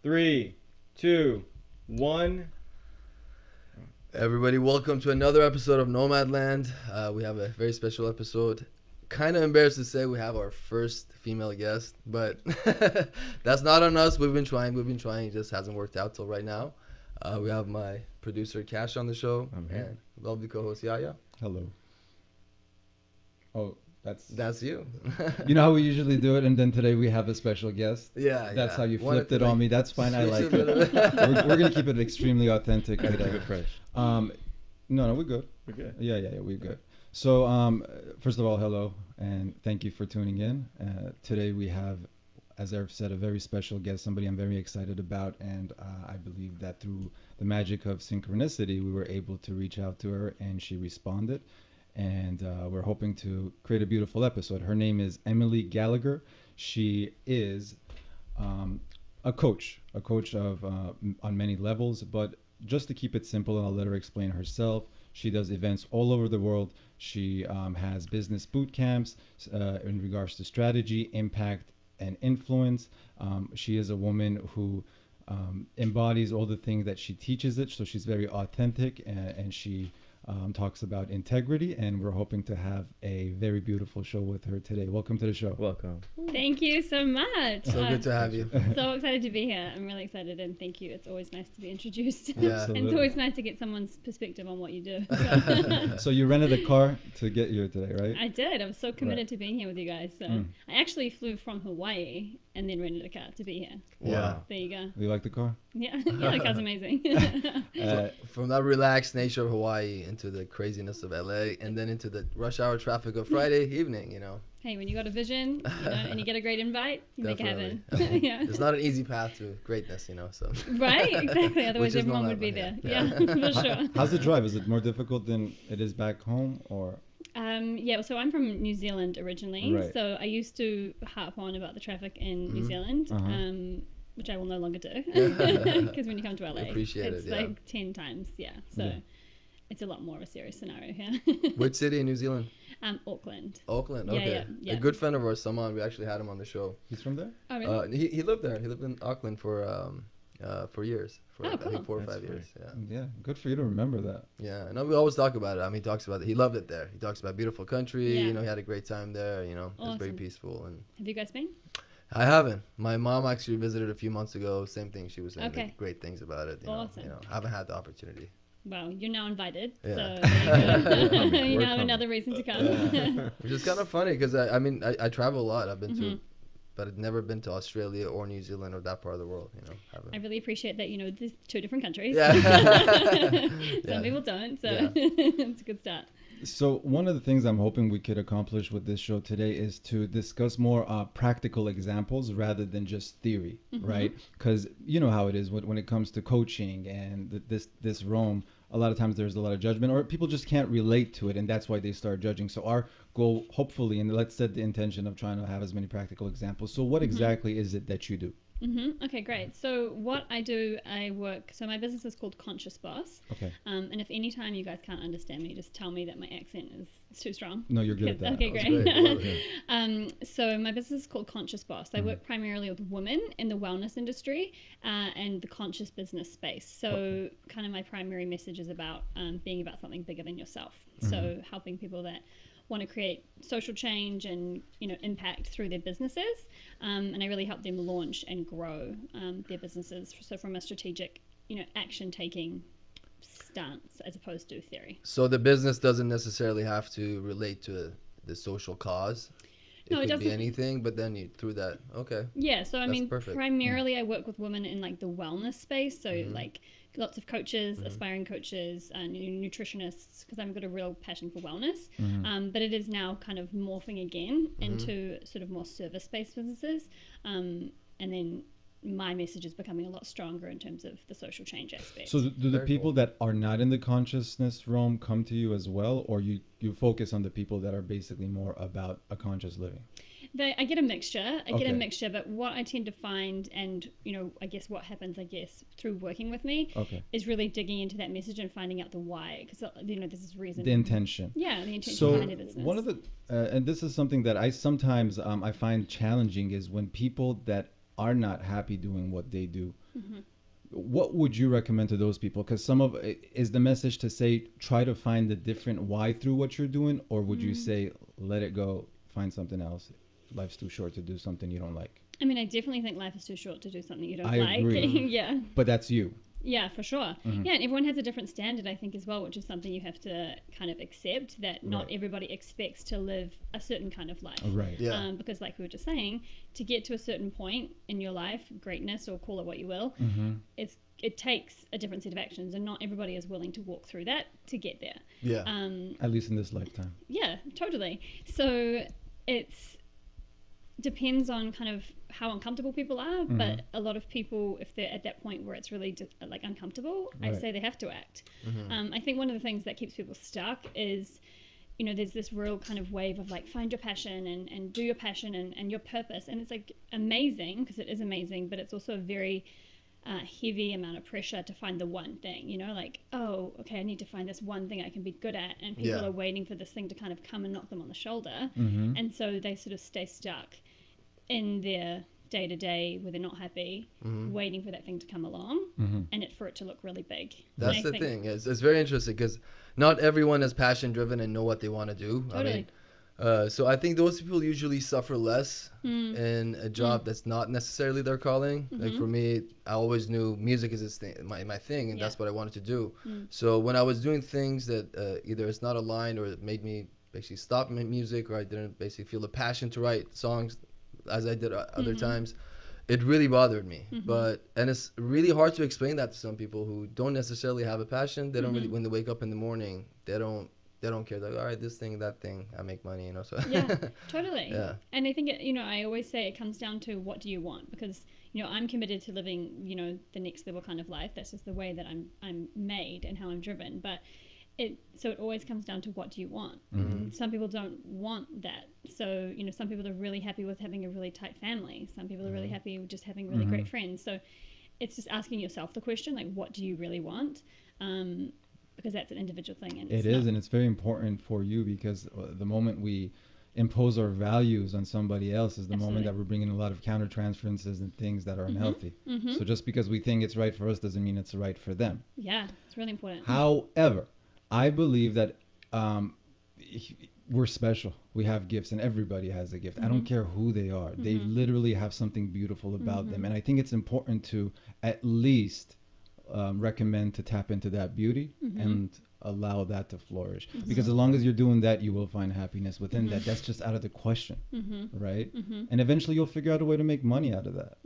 3, 2, 1. Everybody, welcome to another episode of NomadLand. We have a very special episode. Kind of embarrassed to say we have our first female guest, but that's not on us. We've been trying. It just hasn't worked out till right now. We have my producer Cash on the show. I'm here. And lovely co-host Yaya. Hello. Oh, That's you. you know how we usually do it, and then today we have a special guest. That's how you flipped it on me. That's fine. I like it. We're gonna keep it extremely authentic today. Keep it fresh. No, we're good. We're good. Yeah, we're good. So, first of all, hello, and thank you for tuning in. Today we have, as I've said, a very special guest, somebody I'm very excited about, and I believe that through the magic of synchronicity, we were able to reach out to her, and she responded. And we're hoping to create a beautiful episode. Her name is Emily Gallagher. She is a coach of on many levels. But just to keep it simple, and I'll let her explain herself. She does events all over the world. She has business boot camps in regards to strategy, impact, and influence. She is a woman who embodies all the things that she teaches it. So she's very authentic, and she talks about integrity, and we're hoping to have a very beautiful show with her today. Welcome to the show. Welcome. Thank you so much. So good to have you. So excited to be here. I'm really excited, and thank you. It's always nice to be introduced. Yeah. And it's always nice to get someone's perspective on what you do. So. So you rented a car to get here today, right? I did. I was so committed to being here with you guys. So I actually flew from Hawaii and then rented a car to be here. Wow. There you go. Do you like the car? Yeah, the car's amazing. From that relaxed nature of Hawaii into the craziness of LA, and then into the rush hour traffic of Friday evening, Hey, when you got a vision, and you get a great invite, you Definitely. make it happen. Yeah. It's not an easy path to greatness, so. Right, exactly. Otherwise, Which is everyone not would be that there. one, Yeah, for sure. How's the drive? Is it more difficult than it is back home, or? Yeah, so I'm from New Zealand originally. Right. So I used to harp on about the traffic in New Zealand, which I will no longer do. Because when you come to LA, Appreciate it's it, yeah. like 10 times, So Yeah. it's a lot more of a serious scenario here. Which city in New Zealand? Auckland. Auckland, Yeah, okay. yeah. A good friend of ours, Saman, we actually had him on the show. He's from there? Oh, really? He lived there. He lived in Auckland for years. For Oh, I think cool. 4 or That's 5 years. Yeah. Yeah, good for you to remember that. Yeah, and we always talk about it. I mean, he talks about it. He loved it there. He talks about beautiful country. Yeah. He had a great time there. It was very Awesome. peaceful. And Have you guys been? I haven't. My mom actually visited a few months ago. Same thing. She was saying Okay. great things about it. Awesome. Haven't had the opportunity. Well, you're now invited. Yeah. So there you go. coming. You We're now have coming. another reason to come. Which is kind of funny because I travel a lot. I've been to, but I've never been to Australia or New Zealand or that part of the world. I really appreciate that, there's 2 different countries. Yeah. Some people don't, so Yeah. it's a good start. So one of the things I'm hoping we could accomplish with this show today is to discuss more practical examples rather than just theory, right? Because you know how it is when it comes to coaching and this realm. A lot of times there's a lot of judgment, or people just can't relate to it, and that's why they start judging. So our goal, hopefully, and let's set the intention of trying to have as many practical examples. So what exactly is it that you do? Okay, great. So what I do, so my business is called Conscious Boss. Okay. And if any time you guys can't understand me, just tell me that my accent is too strong. No, you're good at that. Okay, That's great. great. Love it. So my business is called Conscious Boss. I work primarily with women in the wellness industry and the conscious business space. So kind of my primary message is about being about something bigger than yourself. So helping people that want to create social change and impact through their businesses, and I really help them launch and grow their businesses. So from a strategic, action taking stance as opposed to theory. So the business doesn't necessarily have to relate to the social cause. No, it could be doesn't. anything, but then you threw that. Okay. Yeah, so I That's mean, perfect. primarily I work with women in like the wellness space. So like lots of coaches, aspiring coaches, nutritionists, because I've got a real passion for wellness. But it is now kind of morphing again into sort of more service-based businesses. And then my message is becoming a lot stronger in terms of the social change aspect. So do the Very people cool. that are not in the consciousness realm come to you as well, or you focus on the people that are basically more about a conscious living? I get a mixture. Okay. But what I tend to find, and I guess what happens, through working with me, Okay. is really digging into that message and finding out the why, because this is reason. The intention. Yeah, the intention So behind the business. one of the and this is something that I sometimes I find challenging is when people that are not happy doing what they do. Mm-hmm. What would you recommend to those people? Because is the message to say try to find the different why through what you're doing, or would you say let it go, find something else? Life's too short to do something you don't like. I mean, I definitely think life is too short to do something you don't I like. agree. Yeah. But that's you. Yeah, for sure. Mhm. Yeah, and everyone has a different standard, I think, as well, which is something you have to kind of accept, that not Right. everybody expects to live a certain kind of life. Right. Yeah. Because like we were just saying, to get to a certain point in your life, greatness, or call it what you will, Mm-hmm. it takes a different set of actions, and not everybody is willing to walk through that to get there. Yeah. At least in this lifetime. Yeah, totally. So it's depends on kind of how uncomfortable people are, but a lot of people, if they're at that point where it's really like uncomfortable, I Right. say they have to act. I think one of the things that keeps people stuck is, you know, there's this real kind of wave of like find your passion and do your passion and your purpose, and it's like amazing, because it is amazing, but it's also a very heavy amount of pressure to find the one thing, you know, like, oh, okay, I need to find this one thing I can be good at, and people Yeah. are waiting for this thing to kind of come and knock them on the shoulder, Mm-hmm. and so they sort of stay stuck in their day-to-day where they're not happy, waiting for that thing to come along, Mm-hmm. and for it to look really big. That's And I the think- thing. It's very interesting because not everyone is passion driven and know what they want to do. Totally. I mean, so I think those people usually suffer less Mm. in a job that's not necessarily their calling. Like for me, I always knew music is this thing, my thing, and Yeah. that's what I wanted to do. Mm. So when I was doing things that either it's not aligned or it made me basically stop my music, or I didn't basically feel the passion to write songs as I did other times, it really bothered me. And it's really hard to explain that to some people who don't necessarily have a passion. They don't really, when they wake up in the morning, they don't care. Like, all right, this thing, that thing, I make money, you know. So Yeah, totally. Yeah. And I think, you know, I always say it comes down to what do you want, because, you know, I'm committed to living, you know, the next level kind of life. That's just the way that I'm made and how I'm driven. But it always comes down to what do you want. Some people don't want that. So, you know, some people are really happy with having a really tight family. Some people are really happy with just having really great friends. So it's just asking yourself the question, like, what do you really want? Because that's an individual thing. And It is, and it's very important for you, because the moment we impose our values on somebody else is the moment that we're bringing a lot of countertransferences and things that are unhealthy. So just because we think it's right for us doesn't mean it's right for them. Yeah, it's really important. However, I believe that we're special. We have gifts, and everybody has a gift. I don't care who they are. They literally have something beautiful about them. And I think it's important to at least recommend to tap into that beauty and allow that to flourish. Because as long as you're doing that, you will find happiness within that. That's just out of the question, right? And eventually you'll figure out a way to make money out of that.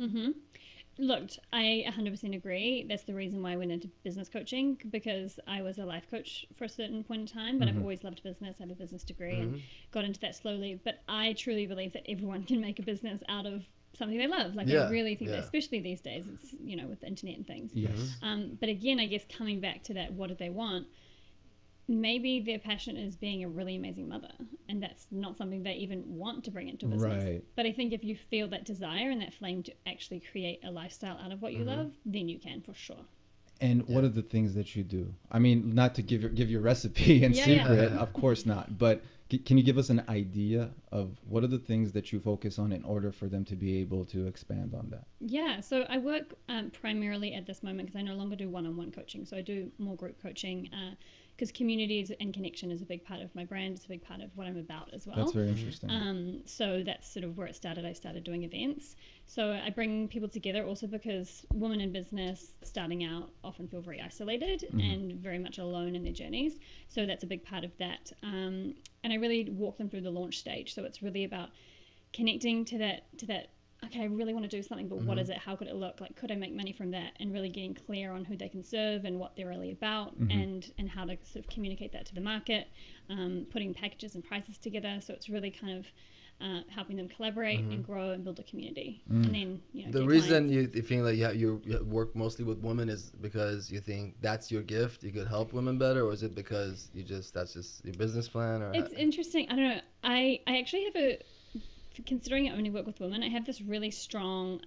Look, I 100% agree. That's the reason why I went into business coaching, because I was a life coach for a certain point in time, but I've always loved business. I have a business degree and got into that slowly. But I truly believe that everyone can make a business out of something they love. Like, I really think that, especially these days, it's, you know, with the internet and things. Yes. But again, I guess coming back to that, what do they want? Maybe their passion is being a really amazing mother, and that's not something they even want to bring into business. Right. But I think if you feel that desire and that flame to actually create a lifestyle out of what you love, then you can, for sure. And what are the things that you do? I mean, not to give your recipe in secret, of course not. But can you give us an idea of what are the things that you focus on in order for them to be able to expand on that? Yeah, so I work primarily at this moment because I no longer do one-on-one coaching. So I do more group coaching because communities and connection is a big part of my brand. It's a big part of what I'm about as well. That's very interesting. So that's sort of where it started. I started doing events. So I bring people together also because women in business starting out often feel very isolated and very much alone in their journeys. So that's a big part of that. And I really walk them through the launch stage. So it's really about connecting to that, okay, I really want to do something, but what is it? How could it look? Like, could I make money from that? And really getting clear on who they can serve and what they're really about and how to sort of communicate that to the market, putting packages and prices together. So it's really kind of helping them collaborate and grow and build a community. And then, you know, the get reason clients. you feel like you work mostly with women is because you think that's your gift, you could help women better, or is it because that's just your business plan? Or It's interesting. I don't know. I actually have considering I only work with women, I have this really strong,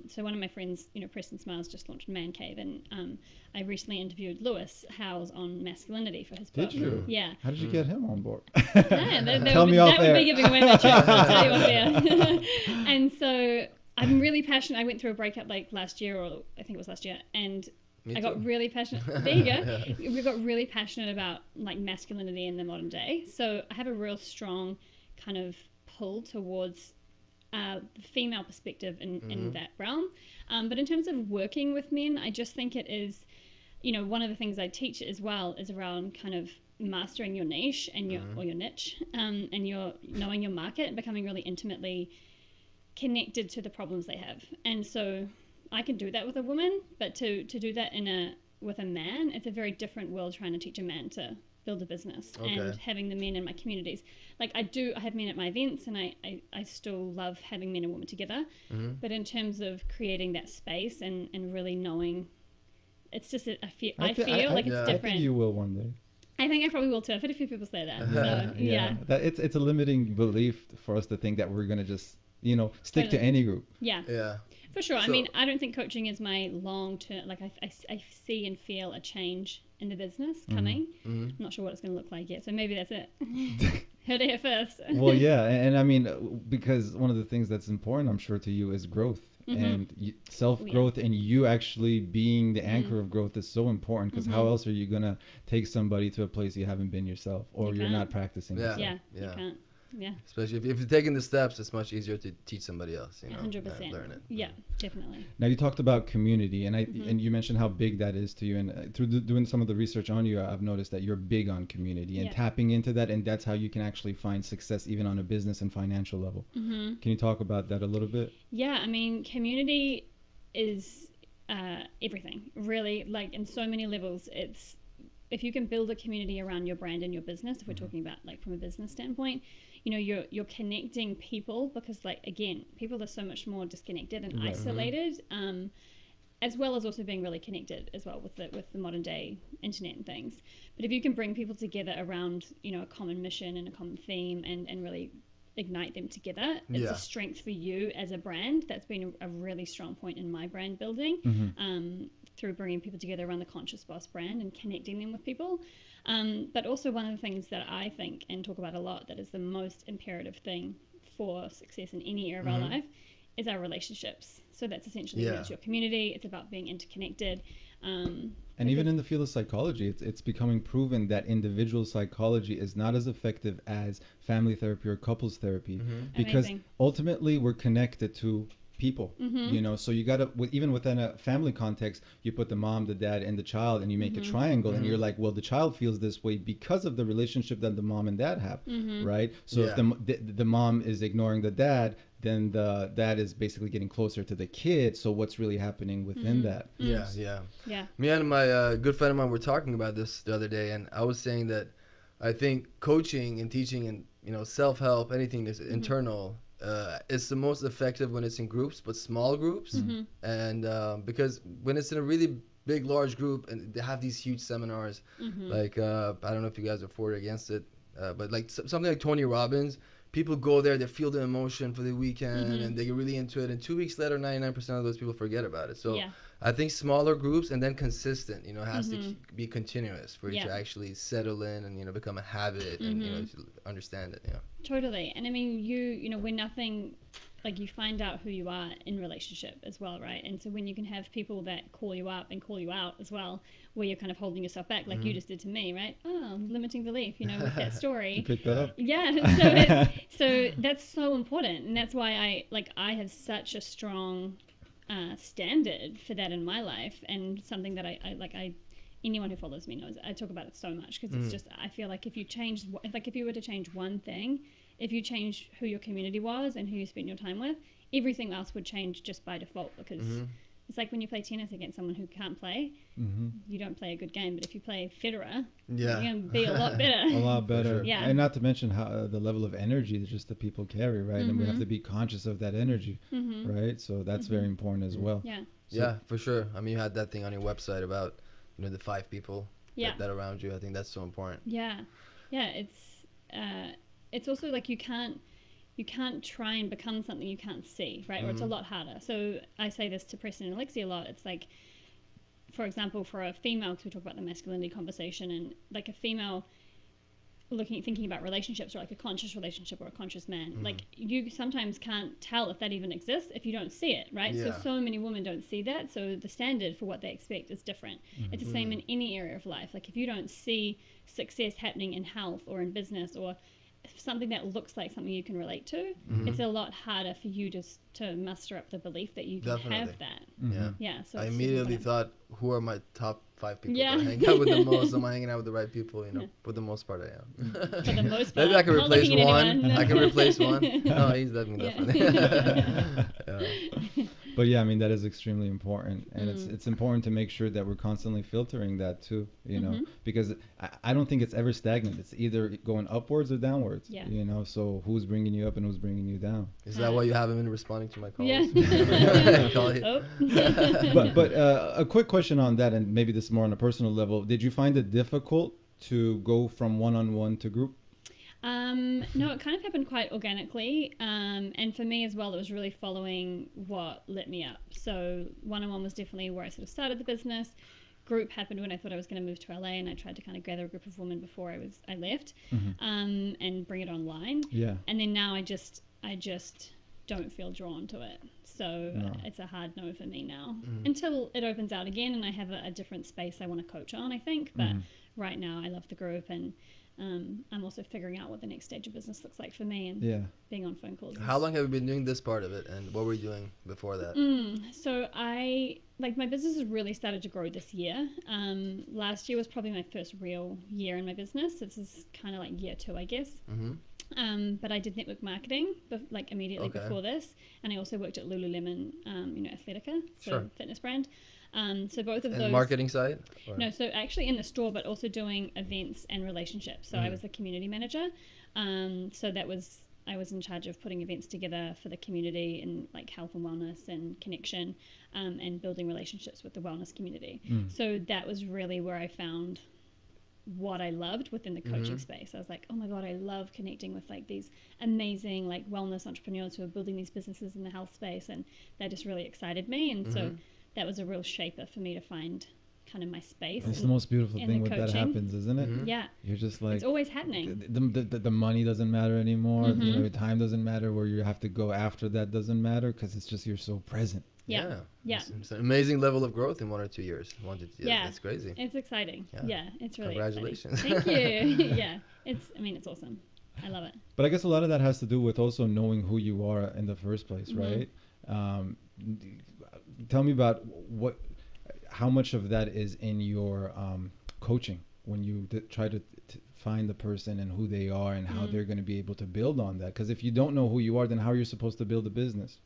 so one of my friends, you know, Preston Smiles just launched Man Cave, and I recently interviewed Lewis Howes on masculinity for his book. Did you? Yeah. How did you get him on board? Yeah, Tell me off that would air. be giving away my trick. I'll tell you off air. And so I'm really passionate. I went through a breakup like last year, or I think it was last year, and Me I too. got really passionate. There you go. Yeah. We got really passionate about like masculinity in the modern day. So I have a real strong kind of pull towards the female perspective in that realm. But in terms of working with men, I just think it is, one of the things I teach as well is around kind of mastering your niche and your niche, and your knowing your market and becoming really intimately connected to the problems they have. And so I can do that with a woman, but to do that with a man, it's a very different world trying to teach a man to build a business. Okay. And having the men in my communities, like I have men at my events, and I still love having men and women together. But in terms of creating that space and really knowing, it's just I feel like it's I different. think you will one day. I think I probably will too. I've had a few people say that. So, yeah. That it's a limiting belief for us to think that we're gonna just stick to Totally. any group. Yeah. Yeah. For sure. I So- mean, I don't think coaching is my long term. Like, I see and feel a change in the business coming. I'm not sure what it's going to look like yet. So maybe that's it. Heard it here first. Well, yeah, and I mean, because one of the things that's important, I'm sure, to you is growth. And self-growth and you actually being the anchor of growth is so important, because how else are you going to take somebody to a place you haven't been yourself, or You you're can't. not practicing Yeah. yourself? Yeah, you can't. Yeah, Especially if you're taking the steps, it's much easier to teach somebody else. 100%. Learn it. Yeah, definitely. Now, you talked about community, and and you mentioned how big that is to you. And through doing some of the research on you, I've noticed that you're big on community and tapping into that, and that's how you can actually find success even on a business and financial level. Can you talk about that a little bit? Yeah, I mean, community is everything, really. Like, in so many levels, it's if you can build a community around your brand and your business, if we're talking about like from a business standpoint, you're connecting people, because like, again, people are so much more disconnected and isolated, as well as also being really connected as well with the modern day internet and things. But if you can bring people together around a common mission and a common theme, and really ignite them together, it's a strength for you as a brand. That's been a really strong point in my brand building, through bringing people together around the Conscious Boss brand and connecting them with people. But also, one of the things that I think and talk about a lot, that is the most imperative thing for success in any area of our life, is our relationships. So that's essentially it's your community. It's about being interconnected. And even in the field of psychology, it's becoming proven that individual psychology is not as effective as family therapy or couples therapy, because Amazing. ultimately we're connected to people, so you gotta, even within a family context, you put the mom, the dad, and the child, and you make a triangle, and you're like, well, the child feels this way because of the relationship that the mom and dad have, right? So if the mom is ignoring the dad, then the dad is basically getting closer to the kid. So what's really happening within that? Yeah. Yeah. Me and my good friend of mine were talking about this the other day, and I was saying that I think coaching and teaching and self-help, anything that's internal, is the most effective when it's in groups, but small groups. And because when it's in a really big, large group and they have these huge seminars, like I don't know if you guys are for or against it, but like something like Tony Robbins, people go there, they feel the emotion for the weekend, and they get really into it, and 2 weeks later 99% of those people forget about it. So I think smaller groups, and then consistent, has to be continuous for it to actually settle in and become a habit, and to understand it. Totally. And I mean, when nothing, like, you find out who you are in relationship as well, right? And so when you can have people that call you up and call you out as well, where you're kind of holding yourself back, like you just did to me, right? Oh, limiting belief, with that story. You picked that up. Yeah. So that's so important. And that's why I have such a strong standard for that in my life, and something that I anyone who follows me knows I talk about it so much, because it's just, I feel like if you were to change one thing, if you change who your community was and who you spent your time with, everything else would change just by default, because it's like when you play tennis against someone who can't play, you don't play a good game. But if you play Federer, you're going to be a lot better. A lot better. Sure. Yeah. And not to mention how the level of energy that just the people carry, right? And we have to be conscious of that energy, right? So that's very important as well. Yeah. Yeah, for sure. I mean, you had that thing on your website about the 5 people that around you. I think that's so important. Yeah. It's also like you can't try and become something you can't see, right? Or it's a lot harder. So I say this to Preston and Alexi a lot. It's like, for example, for a female, because we talk about the masculinity conversation, and like a female, thinking about relationships, or like a conscious relationship or a conscious man, like you sometimes can't tell if that even exists if you don't see it, right? Yeah. So many women don't see that, so the standard for what they expect is different. It's the same in any area of life. Like if you don't see success happening in health or in business or something that looks like something you can relate to, it's a lot harder for you to muster up the belief that you can have that. Yeah. So I it's immediately super thought, who are my top 5 people Yeah. that I hang out with the most? Am I hanging out with the right people? You know, for the most part, I am. for the most part. Maybe I can Not replace looking at one. anyone. I can replace one. No, he's definitely. Yeah. But yeah, I mean, that is extremely important, and it's important to make sure that we're constantly filtering that too, you know, because I don't think it's ever stagnant. It's either going upwards or downwards, you know. So who's bringing you up and who's bringing you down? Is that why you haven't been responding to my calls? Yeah. Call you. Oh. But a quick question on that, and maybe this is more on a personal level. Did you find it difficult to go from one-on-one to group? No, it kind of happened quite organically. And for me as well, it was really following what lit me up. So one-on-one was definitely where I sort of started the business. Group happened when I thought I was going to move to LA, and I tried to kind of gather a group of women before I left, and bring it online. Yeah. And then now I just don't feel drawn to it. So it's a hard no for me now, until it opens out again and I have a different space I want to coach on, I think. But right now I love the group, and I'm also figuring out what the next stage of business looks like for me, and being on phone calls. How long have you been doing this part of it, and what were you doing before that? So my business has really started to grow this year. Last year was probably my first real year in my business. This is kind of like year 2, I guess. But I did network marketing immediately before this, and I also worked at Lululemon, Athletica, so fitness brand. So both of those. Marketing side? Or? No, so actually in the store, but also doing events and relationships. So I was the community manager. So I was in charge of putting events together for the community in like health and wellness and connection, and building relationships with the wellness community. So that was really where I found what I loved within the coaching space. I was like, oh my God, I love connecting with like these amazing like wellness entrepreneurs who are building these businesses in the health space, and that just really excited me. And so that was a real shaper for me to find kind of my space. It's the most beautiful thing when that happens, isn't it? Yeah. You're just like, it's always happening. The money doesn't matter anymore. You know, time doesn't matter. Where you have to go after that doesn't matter, because it's just you're so present. Yeah. It's an amazing level of growth in 1 or 2 years. It's crazy. It's exciting. Yeah, it's really Congratulations. exciting. Thank you. Yeah, it's awesome. I love it. But I guess a lot of that has to do with also knowing who you are in the first place, right? Tell me about how much of that is in your coaching when you try to find the person and who they are and how they're going to be able to build on that. Because if you don't know who you are, then how are you supposed to build a business?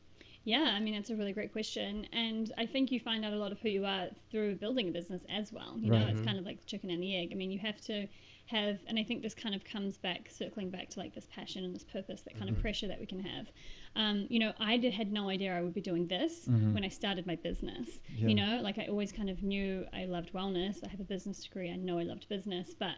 Yeah, I mean, that's a really great question. And I think you find out a lot of who you are through building a business as well. You know, it's kind of like the chicken and the egg. I mean, you have to have, and I think this kind of comes back, circling back to like this passion and this purpose, that kind of pressure that we can have. You know, I had no idea I would be doing this when I started my business. You know, like I always kind of knew I loved wellness. I have a business degree. I know I loved business, but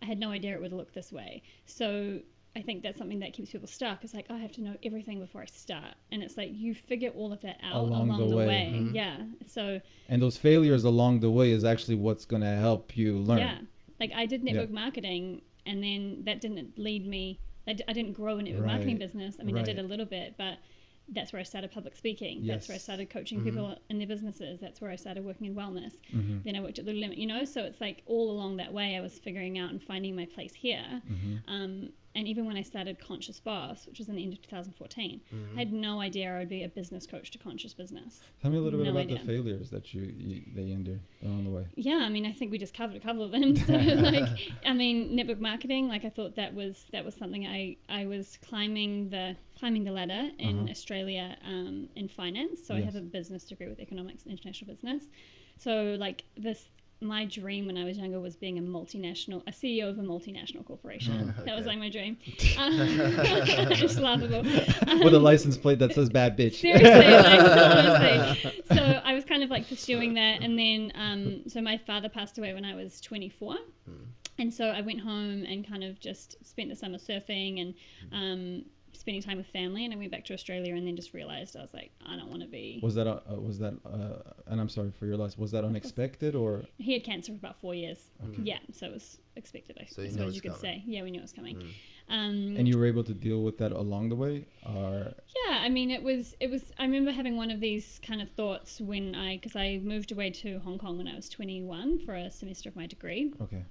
I had no idea it would look this way. So I think that's something that keeps people stuck. It's like, I have to know everything before I start. And it's like, you figure all of that out along the way. Yeah. So. And those failures along the way is actually what's going to help you learn. Yeah. Like I did network marketing, and then that didn't lead me. I didn't grow a network marketing business. I mean, I did a little bit, but that's where I started public speaking. That's where I started coaching people in their businesses. That's where I started working in wellness. Then I worked at Lululemon, you know, so it's like all along that way I was figuring out and finding my place here. And even when I started Conscious Boss, which was in the end of 2014, I had no idea I would be a business coach to conscious business. Tell me a little bit about the failures that they endured along the way. Yeah, I mean, I think we just covered a couple of them. So, like, I mean, network marketing, like I thought that was something I was climbing the ladder in Australia in finance. So I have a business degree with economics and international business. So like my dream when I was younger was being a CEO of a multinational corporation. That was like my dream. It's laughable. With a license plate that says bad bitch. Seriously, like, honestly. So I was kind of like pursuing that, and then so my father passed away when I was 24. And so I went home and kind of just spent the summer surfing and spending time with family, and I went back to Australia, and then just realized I was like, I don't want to be. Was that and I'm sorry for your loss, was that unexpected, or? He had cancer for about 4 years. Yeah, so it was expected. I So you know suppose it's you could coming. say. Yeah, we knew it was coming. And you were able to deal with that along the way, or Yeah, I mean, it was. I remember having one of these kind of thoughts because I moved away to Hong Kong when I was 21 for a semester of my degree. okay.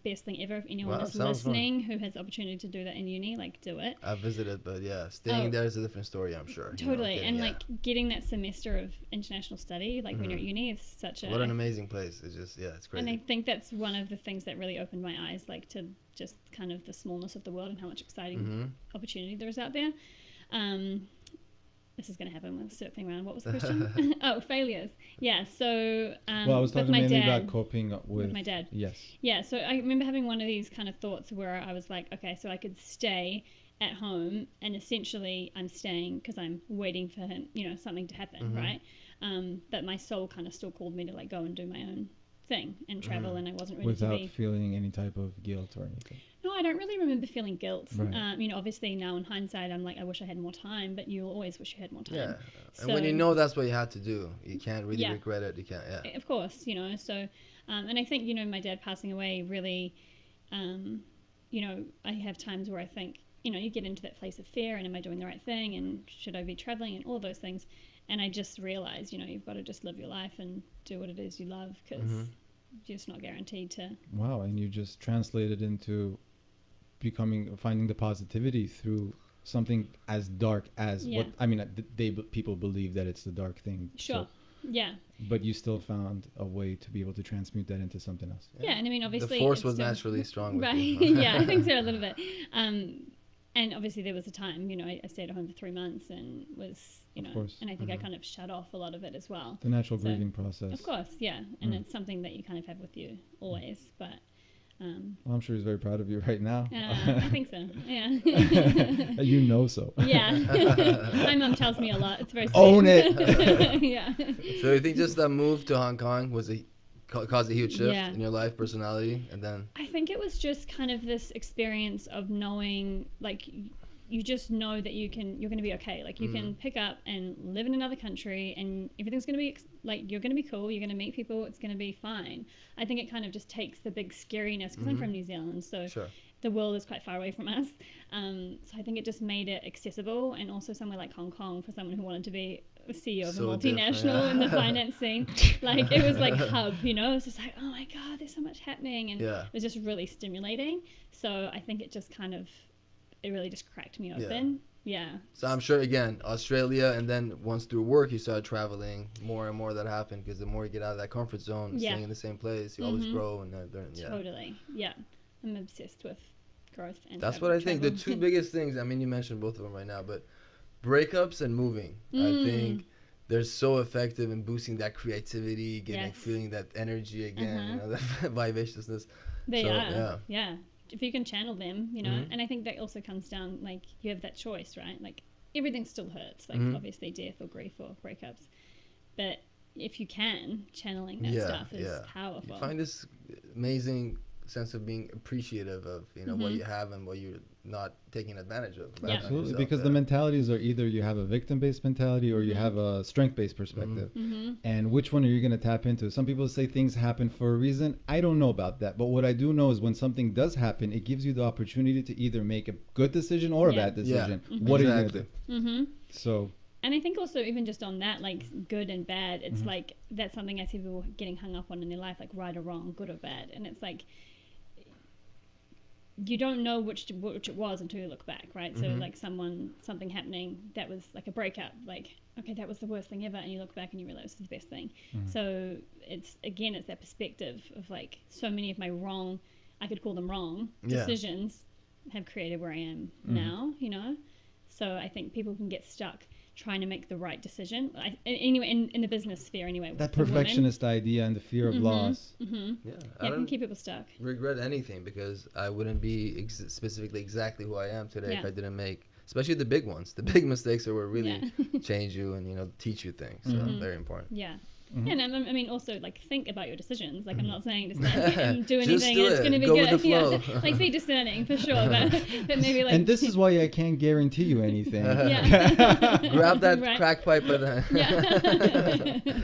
Best thing ever. If anyone Wow, is sounds fun. listening who has the opportunity to do that in uni, like, do it. I've visited, but yeah, staying Oh. there is a different story, I'm sure. you know, Totally, getting- and yeah. like getting that semester of international study, like when you're at uni, is such a. What an amazing place. It's just, yeah, it's crazy. And I think that's one of the things that really opened my eyes, like to just kind of the smallness of the world and how much exciting opportunity there is out there. This is going to happen with circling around. What was the question? Oh, failures. Yeah. So, Well, I was with talking my mainly dad, about coping with my dad. Yes. Yeah. So I remember having one of these kind of thoughts where I was like, okay, so I could stay at home, and essentially I'm staying because I'm waiting for him, something to happen, right? But my soul kind of still called me to like go and do my own thing and travel, and I wasn't ready Without to be. feeling any type of guilt or anything. No, I don't really remember feeling guilt. Right. Obviously now in hindsight, I'm like, I wish I had more time, but you'll always wish you had more time. Yeah. So, And when you know that's what you had to do, you can't really Yeah. regret it. You can't, yeah. Of course, so, and I think, my dad passing away really, I have times where I think, you get into that place of fear and am I doing the right thing and should I be traveling and all those things. And I just realized, you've got to just live your life and do what it is you love because you're just not guaranteed to. Wow, and you just translated into finding the positivity through something as dark as Yeah. what I mean. People believe that it's the dark thing. Sure. Yeah. But you still found a way to be able to transmute that into something else. Yeah. And I mean, obviously. The force it's was still- naturally strong with Right. you. Yeah, I think so a little bit. And obviously there was a time, I stayed at home for 3 months and was, Of course. and I think I kind of shut off a lot of it as well. The natural So, grieving process. Of course, yeah. And it's something that you kind of have with you always. But Well, I'm sure he's very proud of you right now. I think so, yeah. You know so. Yeah. My mum tells me a lot. It's very sweet. Own it. Yeah. So you think just that move to Hong Kong caused a huge shift Yeah. in your life, personality, and then I think it was just kind of this experience of knowing, like, you just know that you're going to be okay. Like, you can pick up and live in another country and everything's going to be, like, you're going to be cool. You're going to meet people. It's going to be fine. I think it kind of just takes the big scariness because I'm from New Zealand. So sure. the world is quite far away from us. So I think it just made it accessible, and also somewhere like Hong Kong for someone who wanted to be a CEO of a So multinational different, yeah. in the finance scene. Like, it was like hub, It's just like, oh my God, there's so much happening. And Yeah. it was just really stimulating. So I think it just kind of, it really just cracked me open. Yeah. So I'm sure, again, Australia, and then once through work you started traveling more and more. That happened because the more you get out of that comfort zone, Yeah. staying in the same place, you always grow. And yeah. Totally. Yeah. I'm obsessed with growth and That's travel- what I think. The travel. two biggest things, I mean, you mentioned both of them right now, but breakups and moving. I think they're so effective in boosting that creativity, Yes. feeling that energy again, that vivaciousness. They So, are. yeah. Yeah. If you can channel them, and I think that also comes down, like, you have that choice, right? Like, everything still hurts, like, obviously death or grief or breakups. But if you can, channeling that stuff is powerful. You find this amazing sense of being appreciative of, what you have and what you're not taking advantage of. about Yeah. Absolutely, yourself, because the mentalities are either you have a victim-based mentality or you have a strength-based perspective. And which one are you going to tap into? Some people say things happen for a reason. I don't know about that. But what I do know is when something does happen, it gives you the opportunity to either make a good decision or a Yeah. bad decision. Yeah. What are you going to Exactly. do? So And I think also even just on that, like, good and bad, it's like, that's something I see people getting hung up on in their life, like right or wrong, good or bad. And it's like, you don't know which it was until you look back, right? So like something happening that was like a breakup, like, okay, that was the worst thing ever, and you look back and you realize it's the best thing. So it's that perspective of, like, so many of my wrong, I could call them wrong, decisions have created where I am now, So I think people can get stuck trying to make the right decision. Anyway, in the business sphere anyway. that for women. perfectionist idea and the fear of loss. Yeah, Yeah, I it can don't keep people stuck. regret anything because I wouldn't be specifically exactly who I am today if Yeah. I didn't make, especially the big ones. The big mistakes are what really Yeah. change you and teach you things. So very important. Yeah, Yeah, and I mean, also like think about your decisions. Like I'm not saying just like do Just anything do and it's it. going to be Go good. with the flow. Yeah, like be discerning for sure, but maybe like. And this is why I can't guarantee you anything. Yeah. Grab that Right. crack pipe and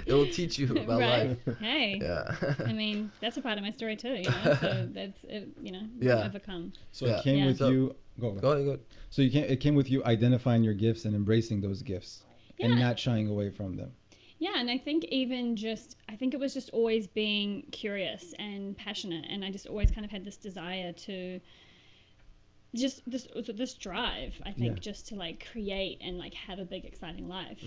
it will teach you about Right. life. Hey. Yeah. I mean, that's a part of my story too. You know, so that's it, you know, Yeah. overcome. So Yeah. it came Yeah. with So- you. Go. Go ahead. So it came with you identifying your gifts and embracing those gifts, and Yeah. not shying away from them. Yeah, and I think I think it was just always being curious and passionate, and I just always kind of had this desire to just this drive, I think, Yeah. just to like create and like have a big exciting life.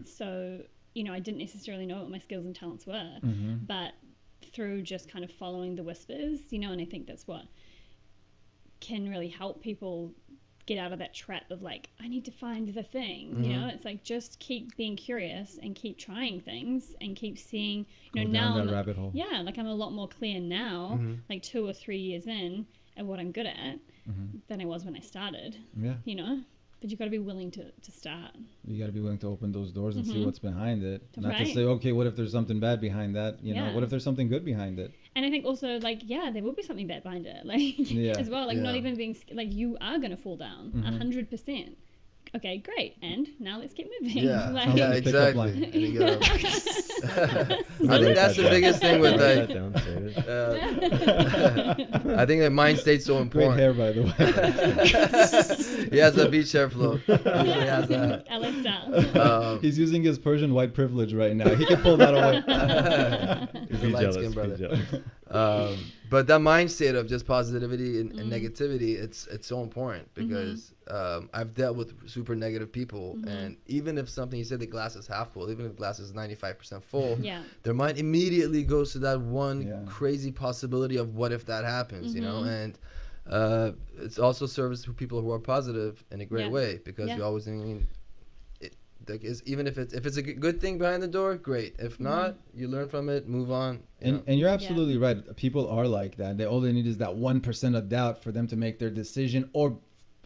So, you know, I didn't necessarily know what my skills and talents were, but through just kind of following the whispers, you know, and I think that's what can really help people get out of that trap of like, I need to find the thing, you know. It's like just keep being curious and keep trying things and keep seeing, you know. Go down Now that rabbit hole. yeah, like I'm a lot more clear now, like 2 or 3 years in, at what I'm good at than I was when I started, Yeah. you know. But you got to be willing to start. You got to be willing to open those doors and see what's behind it. Not to Right. say, okay, what if there's something bad behind that? You know, Yeah. what if there's something good behind it? And I think also like, yeah, there will be something bad behind it, like Yeah. as well. Like not Yeah. even being like you are gonna fall down 100%. Okay, great. And now let's keep moving. Yeah. Like, Sounds Yeah, like a pickup exactly. line. And you go, I Write think that's that the down. biggest thing with Write like. that down, David. I think that mind state's so Great important. hair, by the way. He has a beach hair flow. He usually has that. LA style. He's using his Persian white privilege right now. He can pull that away. He's a Be light jealous, skinned be brother. jealous. But that mindset of just positivity and negativity, it's so important because I've dealt with super negative people, and even if something, you said the glass is half full, even if the glass is 95% full, Yeah. their mind immediately goes to that one Yeah. crazy possibility of what if that happens, you know, and it's also serves to people who are positive in a great Yeah. way because Yeah. you always, I mean, even if it's a good thing behind the door, great. If not, you learn from it, move on. You know. And you're absolutely right. People are like that. All they need is that 1% of doubt for them to make their decision or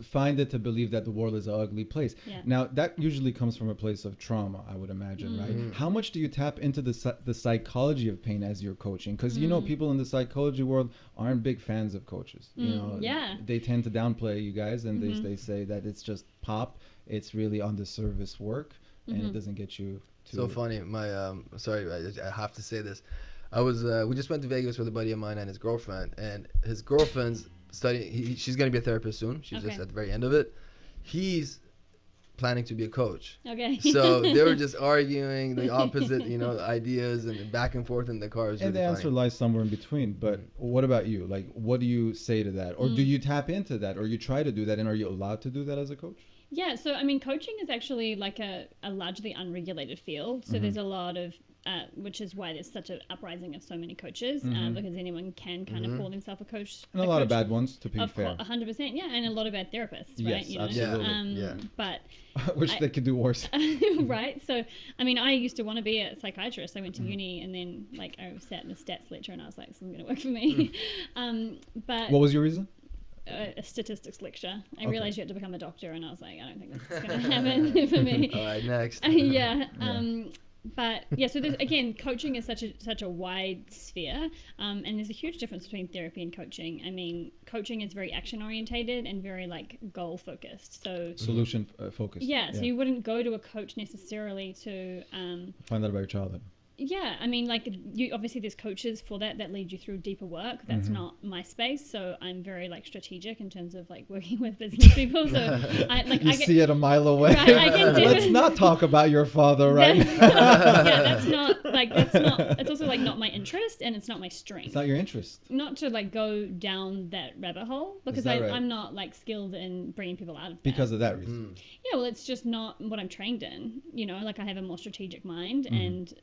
find it to believe that the world is an ugly place. Yeah. Now, that usually comes from a place of trauma, I would imagine, right? How much do you tap into the psychology of pain as you're coaching? Because, you know, people in the psychology world aren't big fans of coaches. You know, Yeah. they tend to downplay you guys, and they say that it's just pop. It's really on the service work, and it doesn't get you to... So funny. My sorry, I have to say this. I was we just went to Vegas with a buddy of mine and his girlfriend, and his girlfriend's studying. She's gonna be a therapist soon. She's just Okay. at the very end of it. He's planning to be a coach. Okay. So they were just arguing the opposite, you know, ideas and back and forth in the car. It was And the really answer funny. lies somewhere in between. But what about you? Like, what do you say to that? Or do you tap into that? Or you try to do that? And are you allowed to do that as a coach? Yeah, so I mean, coaching is actually like a largely unregulated field. So there's a lot of, which is why there's such an uprising of so many coaches, because anyone can kind of call themselves a coach. And a lot of bad ones, to be Of fair. course, 100%, yeah, and a lot of bad therapists, right? Yes, You know? absolutely. Yeah. But Wish they could do worse. right, so I mean, I used to want to be a psychiatrist. I went to uni, and then like I sat in a stats lecture, and I was like, "This isn't going to work for me." But What was your reason? a statistics lecture. I realized you had to become a doctor, and I was like, I don't think this is going to happen for me. All right, next. Yeah. But yeah, so there's, again, coaching is such a wide sphere, and there's a huge difference between therapy and coaching. I mean, coaching is very action orientated and very like goal focused. So Solution focused. yeah, so you wouldn't go to a coach necessarily to Find out about your childhood. yeah, I mean, like, you obviously there's coaches for that lead you through deeper work. That's not my space, so I'm very like strategic in terms of like working with business people. So I like You I get, see it a mile away. Right, I can do Let's it. not talk about your father right now. yeah, that's not. It's also like not my interest, and it's not my strength. It's not your interest. Not to like go down that rabbit hole because that right? I'm not like skilled in bringing people out of that. Because of that reason. Yeah, well, it's just not what I'm trained in. You know, like I have a more strategic mind, and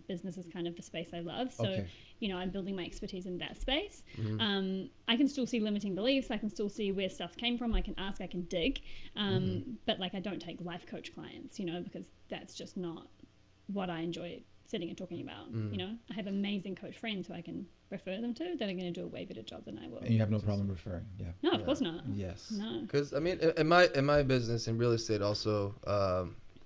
business is kind of the space I love. So, Okay. I'm building my expertise in that space. I can still see limiting beliefs. I can still see where stuff came from. I can ask. I can dig. But like, I don't take life coach clients. Because that's just not what I enjoy sitting and talking about. I have amazing coach friends who I can refer them to that are going to do a way better job than I will. And you have no problem referring. Yeah. No, of course not. Yes. No. Because I mean, in my business in real estate also,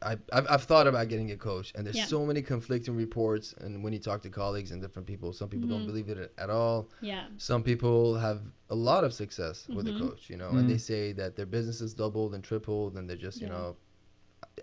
I've thought about getting a coach, and there's Yeah. so many conflicting reports. And when you talk to colleagues and different people, some people don't believe it at all. Yeah. Some people have a lot of success with a coach, and Mhm. they say that their business is doubled and tripled, and they're just, Yeah.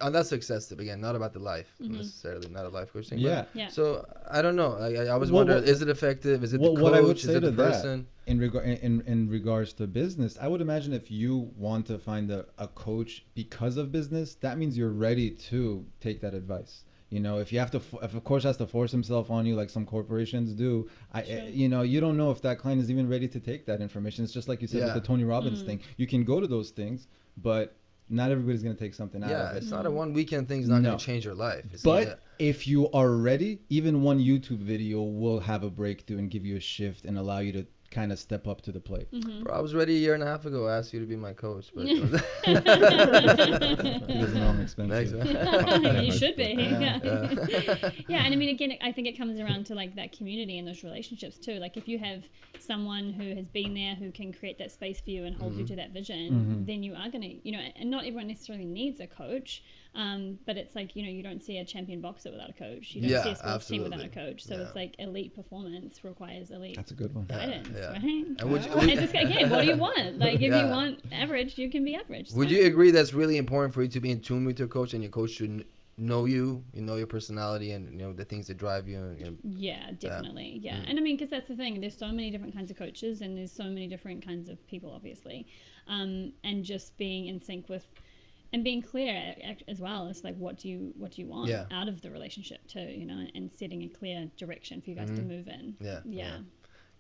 on that success tip again, not about the life necessarily, not a life coach thing. Yeah. Yeah. So I don't know. I always Well, wonder: what- is it effective? Is it the Well, coach? what I would is say it the to that, person? in regards to business, I would imagine if you want to find a coach because of business, that means you're ready to take that advice. If you have to, if a coach has to force himself on you like some corporations do, Sure. you don't know if that client is even ready to take that information. It's just like you said with the Tony Robbins thing. You can go to those things, but not everybody's going to take something out Yeah, of it. it's not a one weekend thing's not No. going to change your life. It's But if you are ready, even one YouTube video will have a breakthrough and give you a shift and allow you to kind of step up to the plate. Bro, I was ready a year and a half ago. I asked you to be my coach, but He doesn't know I'm expensive. Thanks, man. You should be. Yeah. Yeah, and I mean, again, I think it comes around to like that community and those relationships too. Like if you have someone who has been there who can create that space for you and hold you to that vision, then you are gonna, and not everyone necessarily needs a coach. But it's like, you don't see a champion boxer without a coach. You don't Yeah, see a sports team without a absolutely. coach. So it's like elite performance requires elite That's a good one. guidance, Yeah. right? And would you, And just again, what do you want? Like if Yeah. you want average, you can be average. would you agree that's really important for you to be in tune with your coach, and your coach should know you, your personality, and the things that drive you? And, Yeah, definitely. Yeah. And I mean, because that's the thing. There's so many different kinds of coaches and there's so many different kinds of people, obviously. And just being in sync with and being clear as well as like what do you want out of the relationship too, and setting a clear direction for you guys to move in. Yeah.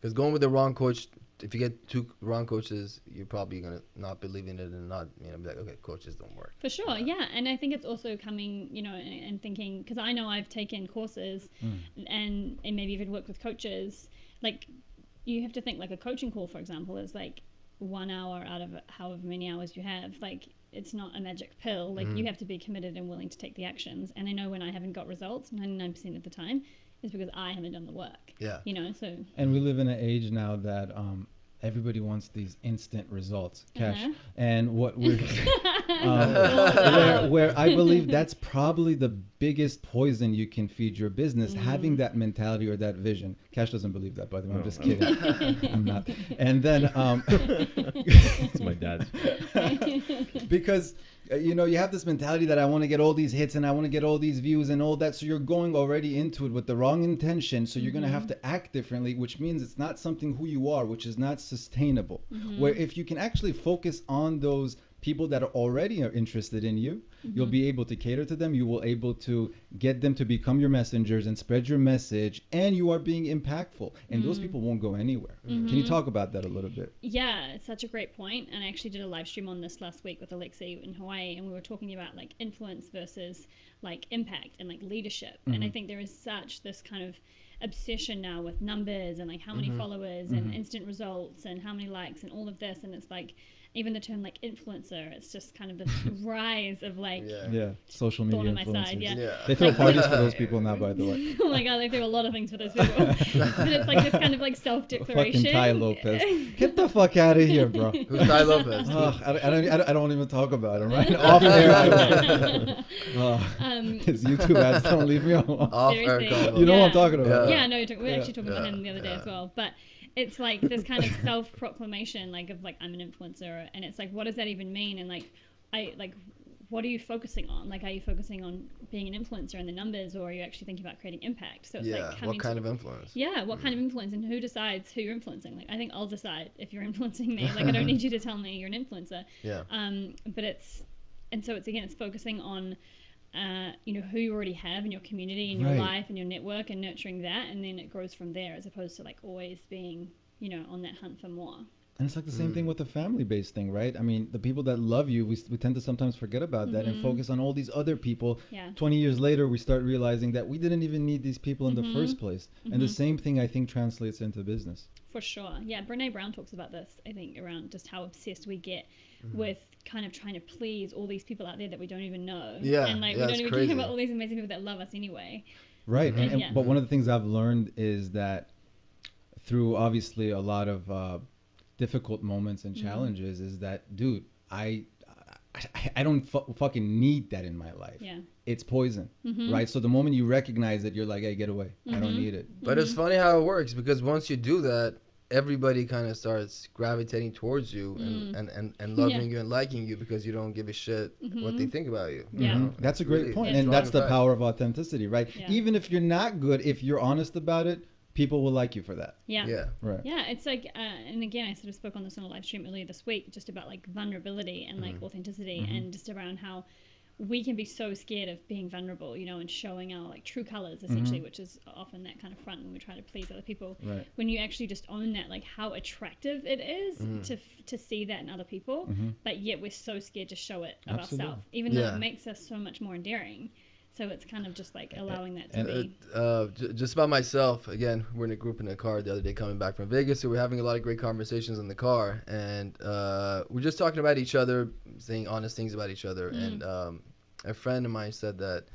Because going with the wrong coach, if you get two wrong coaches, you're probably going to not believe in it and not, be like, okay, coaches don't work. For sure, yeah. And I think it's also coming, and thinking, because I know I've taken courses and maybe even worked with coaches, like you have to think like a coaching call, for example, is like 1 hour out of however many hours you have. Like it's not a magic pill. Like you have to be committed and willing to take the actions. And I know when I haven't got results 99% of the time is because I haven't done the work. Yeah. So. And we live in an age now that everybody wants these instant results, cash. And what we're where I believe that's probably the biggest poison you can feed your business, having that mentality or that vision. Cash doesn't believe that, by the way. I'm just kidding. I'm not. And then It's my dad's. because you have this mentality that I want to get all these hits and I want to get all these views and all that, so you're going already into it with the wrong intention, so you're going to have to act differently, which means it's not something who you are, which is not sustainable. Where if you can actually focus on those people that are already interested in you, you'll be able to cater to them. You will able to get them to become your messengers and spread your message, and you are being impactful, and those people won't go anywhere. Can you talk about that a little bit? Yeah, it's such a great point. And I actually did a live stream on this last week with Alexi in Hawaii, and we were talking about like influence versus like impact and like leadership. And I think there is such this kind of obsession now with numbers and like how many followers and instant results and how many likes and all of this, and it's like even the term like influencer, it's just kind of this rise of like Social thorn media on my side. influencers. They throw parties for those people now, by the way. Oh my god, they throw a lot of things for those people. But it's like this kind of like self-declaration. Fucking Ty Lopez, get the fuck out of here, bro. Who's Ty Lopez? I don't even talk about him, right? Off air, I will. His YouTube ads don't leave me alone. Off air Seriously. combo. You know what I'm talking about. Yeah, no, we're actually talking about him the other day as well. But it's like this kind of self-proclamation, like of like I'm an influencer, and it's like what does that even mean? And like what are you focusing on? Like, are you focusing on being an influencer and the numbers, or are you actually thinking about creating impact? So it's like what kind of influence? Yeah, what kind of influence, and who decides who you're influencing? Like, I think I'll decide if you're influencing me. Like, I don't need you to tell me you're an influencer. Yeah. But it's focusing on who you already have in your community, in your life, and your network, and nurturing that, and then it grows from there, as opposed to like always being, on that hunt for more. And it's like the same thing with the family-based thing, right? I mean, the people that love you, we tend to sometimes forget about that and focus on all these other people. Yeah. 20 years later, we start realizing that we didn't even need these people in the first place. And the same thing, I think, translates into business. For sure. Yeah, Brene Brown talks about this, I think, around just how obsessed we get with kind of trying to please all these people out there that we don't even know. Yeah, and like we don't even care about all these amazing people that love us anyway. Right. But one of the things I've learned is that through obviously a lot of difficult moments and challenges is that, dude, I I don't fucking need that in my life. Yeah. It's poison, Mm-hmm. right? So the moment you recognize it, you're like, hey, get away. I don't need it. But it's funny how it works, because once you do that, everybody kind of starts gravitating towards you and loving you and liking you, because you don't give a shit what they think about you. Yeah. That's a great really point. strong And that's the effect. power of authenticity, right? Yeah. Even if you're not good, if you're honest about it, people will like you for that. Yeah. Yeah. Right. Yeah, it's like, and again, I sort of spoke on this on a live stream earlier this week, just about like vulnerability and like authenticity, and just around how we can be so scared of being vulnerable, you know, and showing our like true colors, essentially, which is often that kind of front when we try to please other people. Right. When you actually just own that, like how attractive it is to see that in other people, but yet we're so scared to show it of Absolutely. ourselves, even though Yeah. it makes us so much more endearing. So it's kind of just like allowing that to be. Just about myself, again, we're in a group in the car the other day coming back from Vegas, so we're having a lot of great conversations in the car, and we're just talking about each other, saying honest things about each other, and a friend of mine said that,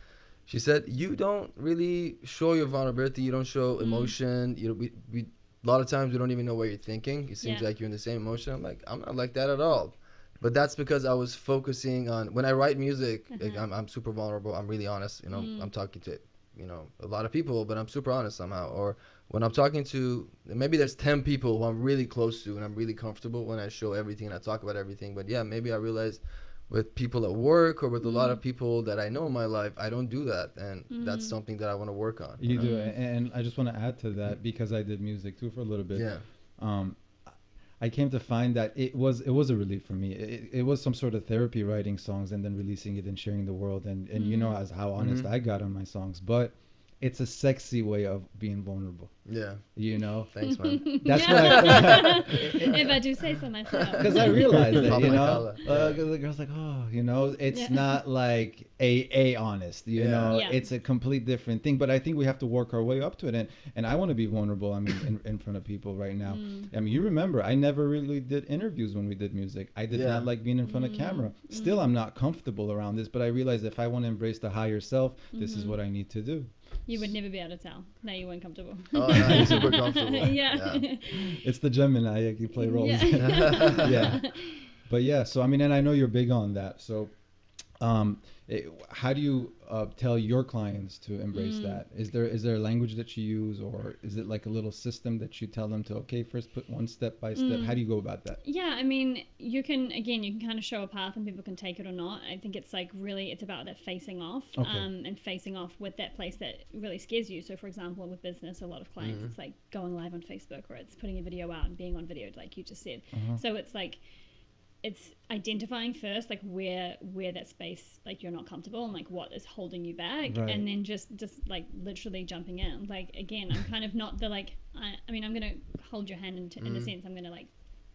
she said, you don't really show your vulnerability, you don't show emotion, you know, we a lot of times we don't even know what you're thinking, it seems Yeah. like you're in the same emotion. I'm like, I'm not like that at all. But that's because I was focusing on, when I write music, like, I'm super vulnerable. I'm really honest. You know, I'm talking to, you know, a lot of people, but I'm super honest somehow. Or when I'm talking to, maybe there's 10 people who I'm really close to and I'm really comfortable when I show everything and I talk about everything. But yeah, maybe I realized with people at work or with a lot of people that I know in my life, I don't do that. And that's something that I want to work on. You do. And I just want to add to that, because I did music too for a little bit. Yeah. I came to find that it was a relief for me. It was some sort of therapy, writing songs and then releasing it and sharing the world. And you know, as how honest I got on my songs. But it's a sexy way of being vulnerable. Yeah. You know? Thanks, man. That's what I If I do say so myself. because I realized that, Pop you my know, collar. 'cause the girl's like, oh, you know, it's not like a honest, you know, Yeah. it's a complete different thing. But I think we have to work our way up to it, and I want to be vulnerable. I mean, in front of people right now. I mean, you remember, I never really did interviews when we did music. I did not like being in front of camera. Still, I'm not comfortable around this, but I realized if I want to embrace the higher self, this is what I need to do. You would never be able to tell. No, you weren't comfortable. Oh, I'm super comfortable. Yeah. It's the Gemini, you play roles. Yeah. Yeah. But yeah, so I mean, and I know you're big on that. So how do you tell your clients to embrace that? Is there a language that you use, or is it like a little system that you tell them to, okay, first put one step by step? How do you go about that? Yeah, I mean, you can kind of show a path and people can take it or not. I think it's like really, it's about that facing off, and facing off with that place that really scares you. So for example, with business, a lot of clients, it's like going live on Facebook, or it's putting a video out and being on video, like you just said. So it's like, it's identifying first, like where that space, like you're not comfortable, and like what is holding you back, Right. and then just like literally jumping in. Like again, I'm kind of not the like, I mean, I'm gonna hold your hand in a sense. I'm gonna like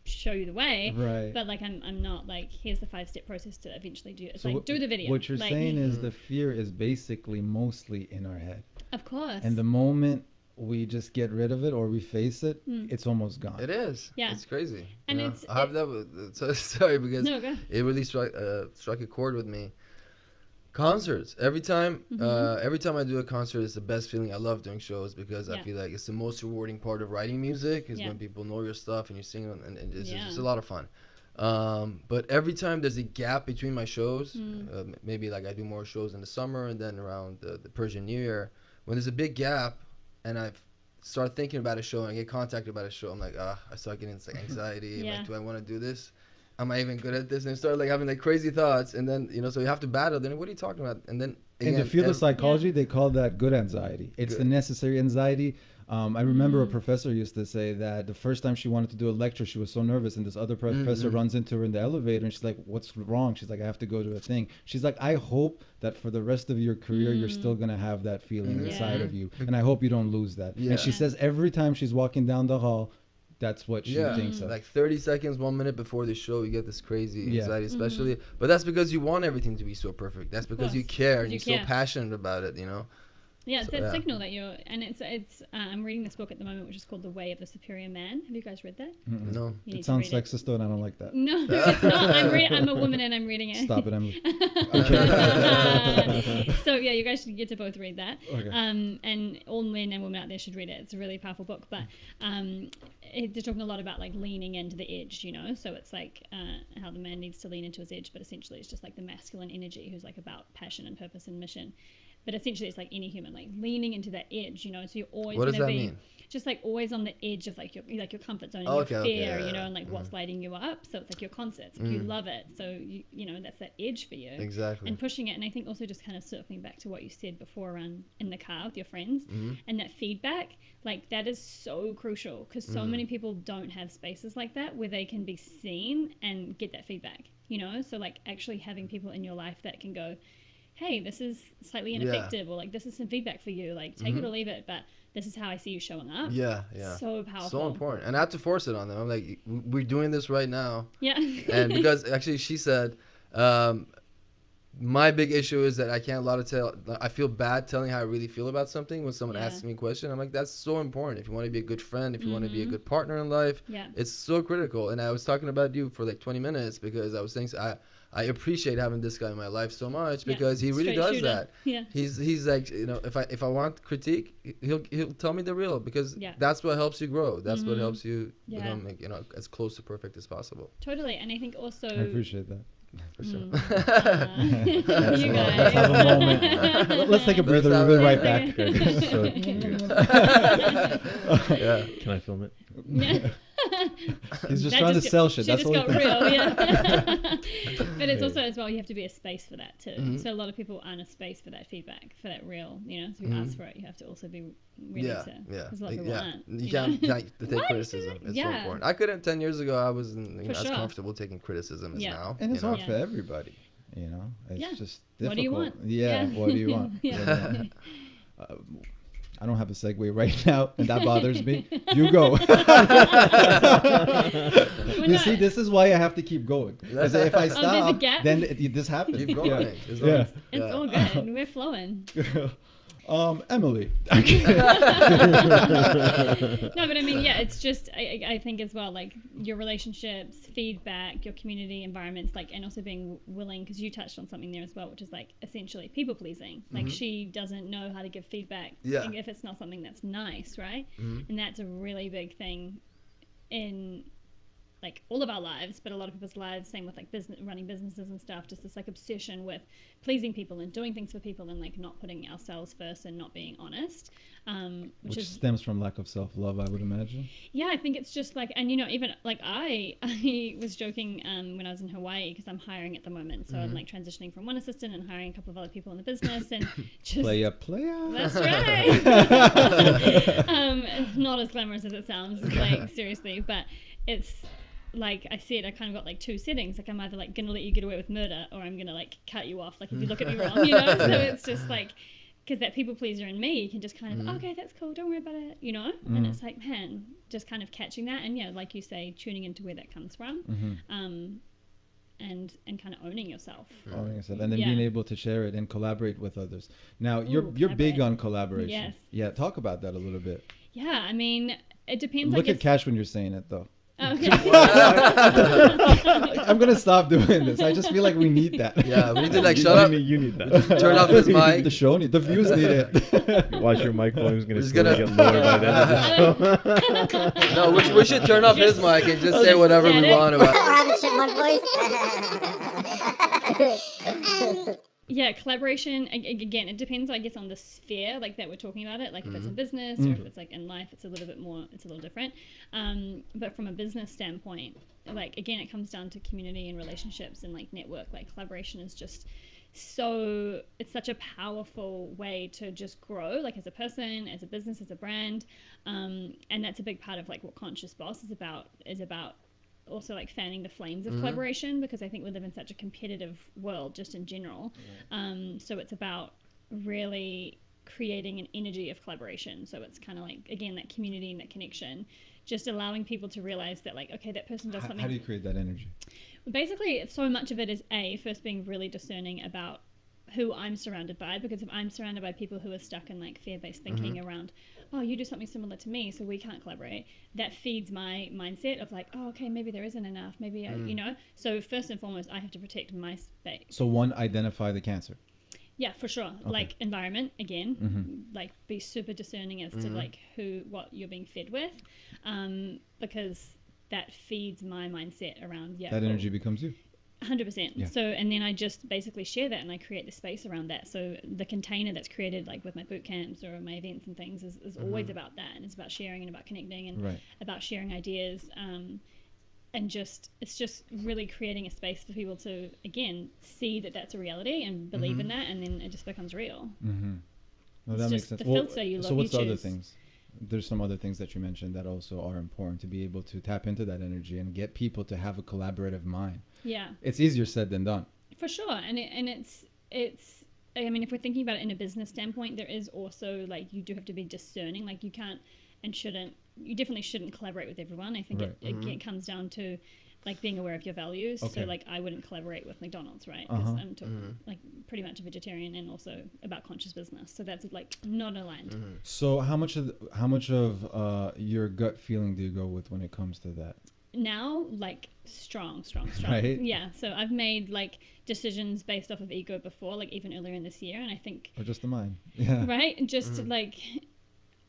show you the way, Right. but like I'm not like, here's the 5-step process to eventually do it. It's So like, do the video. What you're like, saying is the fear is basically mostly in our head. of course. And the moment we just get rid of it or we face it, it's almost gone. It is. Yeah. It's crazy. And You know? it's- I have that with, sorry, because No, go. it really struck a chord with me. Concerts. Every time I do a concert, it's the best feeling. I love doing shows because I Yeah. feel like it's the most rewarding part of writing music is Yeah. when people know your stuff and you sing, and it's Yeah. just a lot of fun. But every time there's a gap between my shows, maybe like I do more shows in the summer and then around the Persian New Year, when there's a big gap and I've start thinking about a show and I get contacted about a show, I'm like, I start getting this like anxiety. Yeah. Like, do I want to do this? Am I even good at this? And I start like having like crazy thoughts, and then so you have to battle. Then what are you talking about? And then In the field of psychology, they call that good anxiety. It's the necessary anxiety. I remember a professor used to say that the first time she wanted to do a lecture, she was so nervous, and this other professor runs into her in the elevator, and she's like, "What's wrong?" She's like, "I have to go to a thing." She's like, "I hope that for the rest of your career, you're still gonna have that feeling inside of you, and I hope you don't lose that." Yeah. And she says every time she's walking down the hall, that's what she thinks of. Like 30 seconds, 1 minute before the show, you get this crazy Yeah. anxiety, especially. But that's because you want everything to be so perfect. That's because you course. care and You you're so care. passionate about it, Yeah, it's So, that yeah. signal that you're, and it's. I'm reading this book at the moment, which is called The Way of the Superior Man. Have you guys read that? Mm-mm. No. You need It to sounds read sexist though, and I don't like that. No, it's not. I'm a woman and I'm reading it. Stop it, Emily. So yeah, you guys should get to both read that. Okay. And all men and women out there should read it. It's a really powerful book, but they're talking a lot about like leaning into the edge, you know. So it's like how the man needs to lean into his edge, but essentially it's just like the masculine energy who's like about passion and purpose and mission. But essentially it's like any human, like leaning into that edge, you know. So you're always What does going to that be mean? just like always on the edge of like your comfort zone and Oh, your okay, fear, okay, you know, yeah. and like what's lighting you up. So it's like your concerts, if you love it, so you know that's that edge for you. Exactly. And pushing it. And I think also just kind of circling back to what you said before around in the car with your friends and that feedback, like that is so crucial because so many people don't have spaces like that where they can be seen and get that feedback, you know. So like actually having people in your life that can go, hey, this is slightly ineffective, or like this is some feedback for you, like take it or leave it, but this is how I see you showing up. Yeah. So powerful. So important. And I have to force it on them. I'm like, we're doing this right now. Yeah. And because actually she said, my big issue is that I can't I feel bad telling how I really feel about something when someone asks me a question. I'm like, that's so important. If you want to be a good friend, if you want to be a good partner in life, it's so critical. And I was talking about you for like 20 minutes because I was saying, I appreciate having this guy in my life so much because he really does that. Yeah. He's like, you know, if I want critique, he'll tell me the real because that's what helps you grow. That's what helps you become, like, you know, as close to perfect as possible. Totally. And I think also I appreciate that. For sure. you Let's guys. have a moment. Let's take a breather. We'll be right back. So cute. Yeah. Can I film it? Yeah. He's just That trying to just sell got- shit. She That's just all. got real, yeah. But it's also as well, you have to be a space for that too. So a lot of people aren't a space for that feedback, for that real, you know. So if you ask for it, you have to also be ready to. Because a lot of people aren't. You can't take What? criticism. It's so Yeah. important. I couldn't 10 years ago. I wasn't as sure. comfortable taking criticism as now. And it's you know? hard for everybody, you know. It's just difficult. What do you want? Yeah. What do you want? Yeah. What do you want? I don't have a segue right now, and that bothers me. You go. You see, this is why I have to keep going. Because if I there's a stop, gap? then this happens. Keep going. Yeah. As long as- It's all good. We're flowing. Emily. No, but I mean, yeah, it's just I think as well, like your relationships, feedback, your community environments, like, and also being willing, because you touched on something there as well, which is like essentially people pleasing. Like she doesn't know how to give feedback if it's not something that's nice, right? And that's a really big thing in like all of our lives, but a lot of people's lives, same with like running businesses and stuff, just this like obsession with pleasing people and doing things for people and like not putting ourselves first and not being honest, which stems from lack of self-love, I would imagine. Yeah, I think it's just like, and you know, even like I was joking when I was in Hawaii, because I'm hiring at the moment, so I'm like transitioning from one assistant and hiring a couple of other people in the business, and just Play up. That's right. Not as glamorous as it sounds, like seriously, but it's like I said, I kind of got like two settings. Like I'm either like gonna let you get away with murder, or I'm gonna like cut you off. Like if you look at me wrong, you know. So it's just like, because that people pleaser in me can just kind of okay, that's cool, don't worry about it, you know. And it's like, man, just kind of catching that, and yeah, like you say, tuning into where that comes from, and kind of owning yourself. And then being able to share it and collaborate with others. Now you're big on collaboration. Yes. Yeah, talk about that a little bit. Yeah, I mean, it depends. Look I at guess. Cash when you're saying it though. Okay. I'm gonna stop doing this. I just feel like we need that. Yeah, we need to like shut up. You need that. Turn off his mic. The show the views need it. Watch your mic volume's gonna He's slowly gonna- get lower by the end of the show. No, we should turn off his mic and just say whatever we want about. Rabbit chipmunk voice. Yeah, collaboration, again, it depends, I guess, on the sphere, like, that we're talking about it. Like, if it's a business or if it's, like, in life, it's a little different. But from a business standpoint, like, again, it comes down to community and relationships and, like, network. Like, collaboration is just it's such a powerful way to just grow, like, as a person, as a business, as a brand. And that's a big part of, like, what Conscious Boss is about also like fanning the flames of collaboration, because I think we live in such a competitive world just in general. So it's about really creating an energy of collaboration. So it's kind of like, again, that community and that connection, just allowing people to realize that, like, okay, that person does something. How do you create that energy? Basically, so much of it is first being really discerning about who I'm surrounded by, because if I'm surrounded by people who are stuck in like fear-based thinking around, oh, you do something similar to me, so we can't collaborate, that feeds my mindset of like, oh, okay, maybe there isn't enough, maybe I. So first and foremost, I have to protect my space. So one, identify the cancer. Yeah, for sure. Like environment again, like be super discerning as to like what you're being fed with, because that feeds my mindset around that energy becomes you. 100%. Yeah. So, and then I just basically share that and I create the space around that. So the container that's created like with my boot camps or my events and things is always about that, and it's about sharing and about connecting and about sharing ideas. And it's just really creating a space for people to, again, see that that's a reality and believe in that, and then it just becomes real. No, that makes sense. The filter you so love, what's you the other choose. things? There's some other things that you mentioned that also are important to be able to tap into that energy and get people to have a collaborative mind. Yeah. It's easier said than done. For sure. And it's I mean, if we're thinking about it in a business standpoint, there is also like, you do have to be discerning. Like you can't and you definitely shouldn't collaborate with everyone. I think it comes down to like being aware of your values. Okay. So like I wouldn't collaborate with McDonald's, right? Because I'm like pretty much a vegetarian and also about conscious business. So that's like not aligned. So how much of your gut feeling do you go with when it comes to that? Now, like strong. Right. Yeah. So I've made like decisions based off of ego before, like even earlier in this year. And I think, Or just the mind? Yeah. right. And just like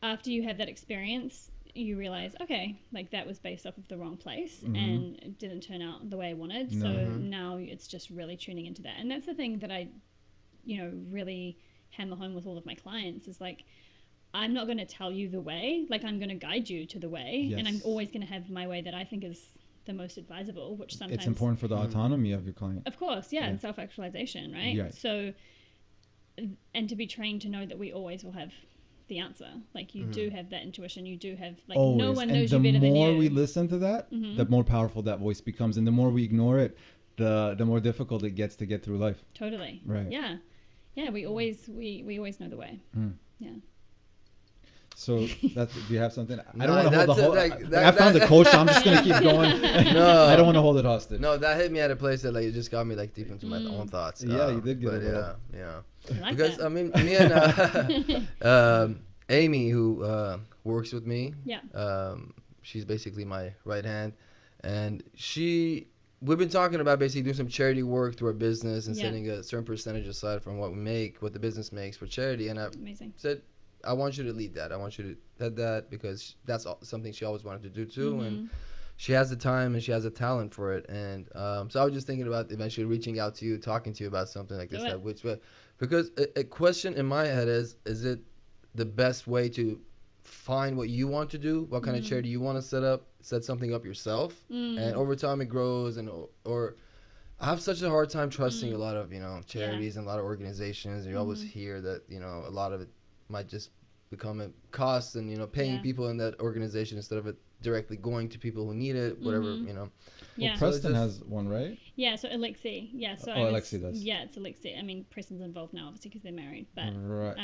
after you have that experience, you realize, okay, like that was based off of the wrong place and it didn't turn out the way I wanted. So now it's just really tuning into that. And that's the thing that I, really hammer home with all of my clients is like, I'm not going to tell you the way, like I'm going to guide you to the way. Yes. And I'm always going to have my way that I think is the most advisable, which sometimes It's important for the autonomy of your client. Of course, yeah. And self-actualization, right? Yeah. So, and to be trained to know that we always will have the answer. Like you do have that intuition. You do have like Always. no one knows and you better than you. the more we listen to that, the more powerful that voice becomes, and the more we ignore it, the more difficult it gets to get through life. Totally. Right. Yeah. Yeah. We always know the way. Yeah. So that's, do you have something? I No, don't want to hold the whole. like, I found the coach, so I'm just gonna keep going. No. I don't want to hold it hostage. No, that hit me at a place that like it just got me like deep into my own thoughts. Yeah, you did get but a little. yeah. I like Because that. I mean, me and Amy, who works with me, she's basically my right hand, and we've been talking about basically doing some charity work through our business and setting a certain percentage aside from what we make, what the business makes for charity. And I Amazing. said, I want you to lead that. I want you to head that because that's something she always wanted to do too, and she has the time and she has the talent for it. And so I was just thinking about eventually reaching out to you, talking to you about something like this. Which way? Because a question in my head is it the best way to find what you want to do, what kind of charity you want to set something up yourself, and over time it grows, or I have such a hard time trusting a lot of charities and a lot of organizations, and you always hear that a lot of it might just become a cost and paying people in that organization instead of it directly going to people who need it, whatever. Yeah. Well, Preston has one, right? Yeah, so Alexi. Yeah, so Alexi does. Yeah, it's Alexi. I mean, Preston's involved now, obviously, because they're married. But Right.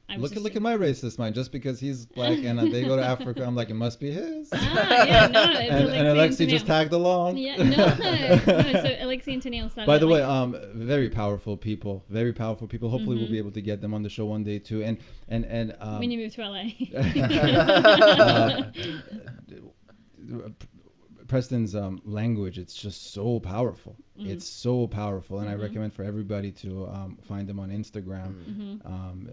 I was Look at my racist mind. Just because he's black and they go to Africa, I'm like, it must be his. Yeah, no, it's and Alexi and just Tennille. tagged along. Yeah, no. So Alexi and Tennille started. By the way, like, very powerful people. Very powerful people. Hopefully, we'll be able to get them on the show one day too. And when you move to LA. Preston's language, it's just so powerful. It's so powerful, and I recommend for everybody to find him on Instagram.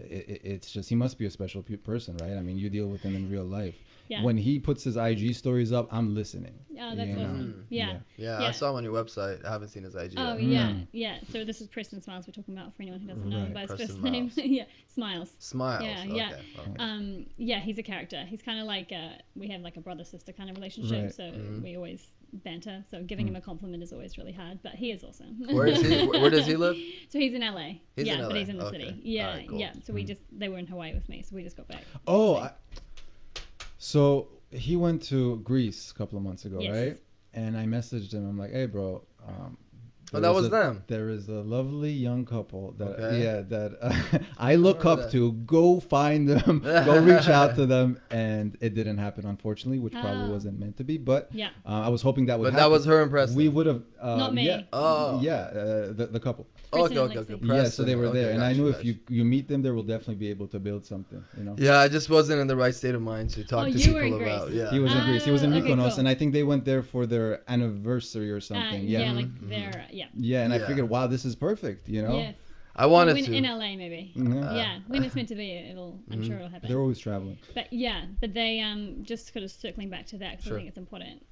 It's just, he must be a special person, right? I mean, you deal with him in real life. Yeah. When he puts his IG stories up, I'm listening. Oh, that's awesome. Yeah. I saw him on your website. I haven't seen his IG. Oh, yet. yeah. So this is Preston Smiles we're talking about for anyone who doesn't know Right. by his Preston first name. Miles. Smiles. Smiles. Yeah. Okay. Yeah, he's a character. He's kind of like we have like a brother-sister kind of relationship. Right. So we always banter. So giving him a compliment is always really hard, but he is awesome. Where is he? Where does he live? So he's in LA. He's in but LA. he's in the Okay. city. Yeah, Alright, cool. yeah. So they were in Hawaii with me, so we just got back. Oh, so he went to Greece a couple of months ago, Yes. right? And I messaged him. I'm like, hey, bro, Oh, that was them. There is a lovely young couple that Okay. I look remember up that. to. Go find them, go reach out to them, and it didn't happen, unfortunately, which probably Oh. wasn't meant to be. But Yeah. I was hoping that would But happen. that was her impressive. We would have. Not me. Yeah. Oh. Yeah. The couple. Okay, Preston okay, and okay. Yeah. So they were Preston. there, Okay, and I gotcha, knew gotcha. if you meet them, they will definitely be able to build something. You know. Yeah, I just wasn't in the right state of mind to talk Oh, to you were in people Greece. about. Yeah. He was in Greece. He was in Okay, Mykonos, cool. and I think they went there for their anniversary or something. Yeah, Yeah. like they're yeah. Yeah, and I Yeah. figured, wow, this is perfect. You know. Yes. I wanted when, to. in LA maybe. Mhm. Yeah, when it's meant to be, I'm sure it'll They're happen. always traveling. But yeah, but they just sort of circling back to that because Sure. I think it's important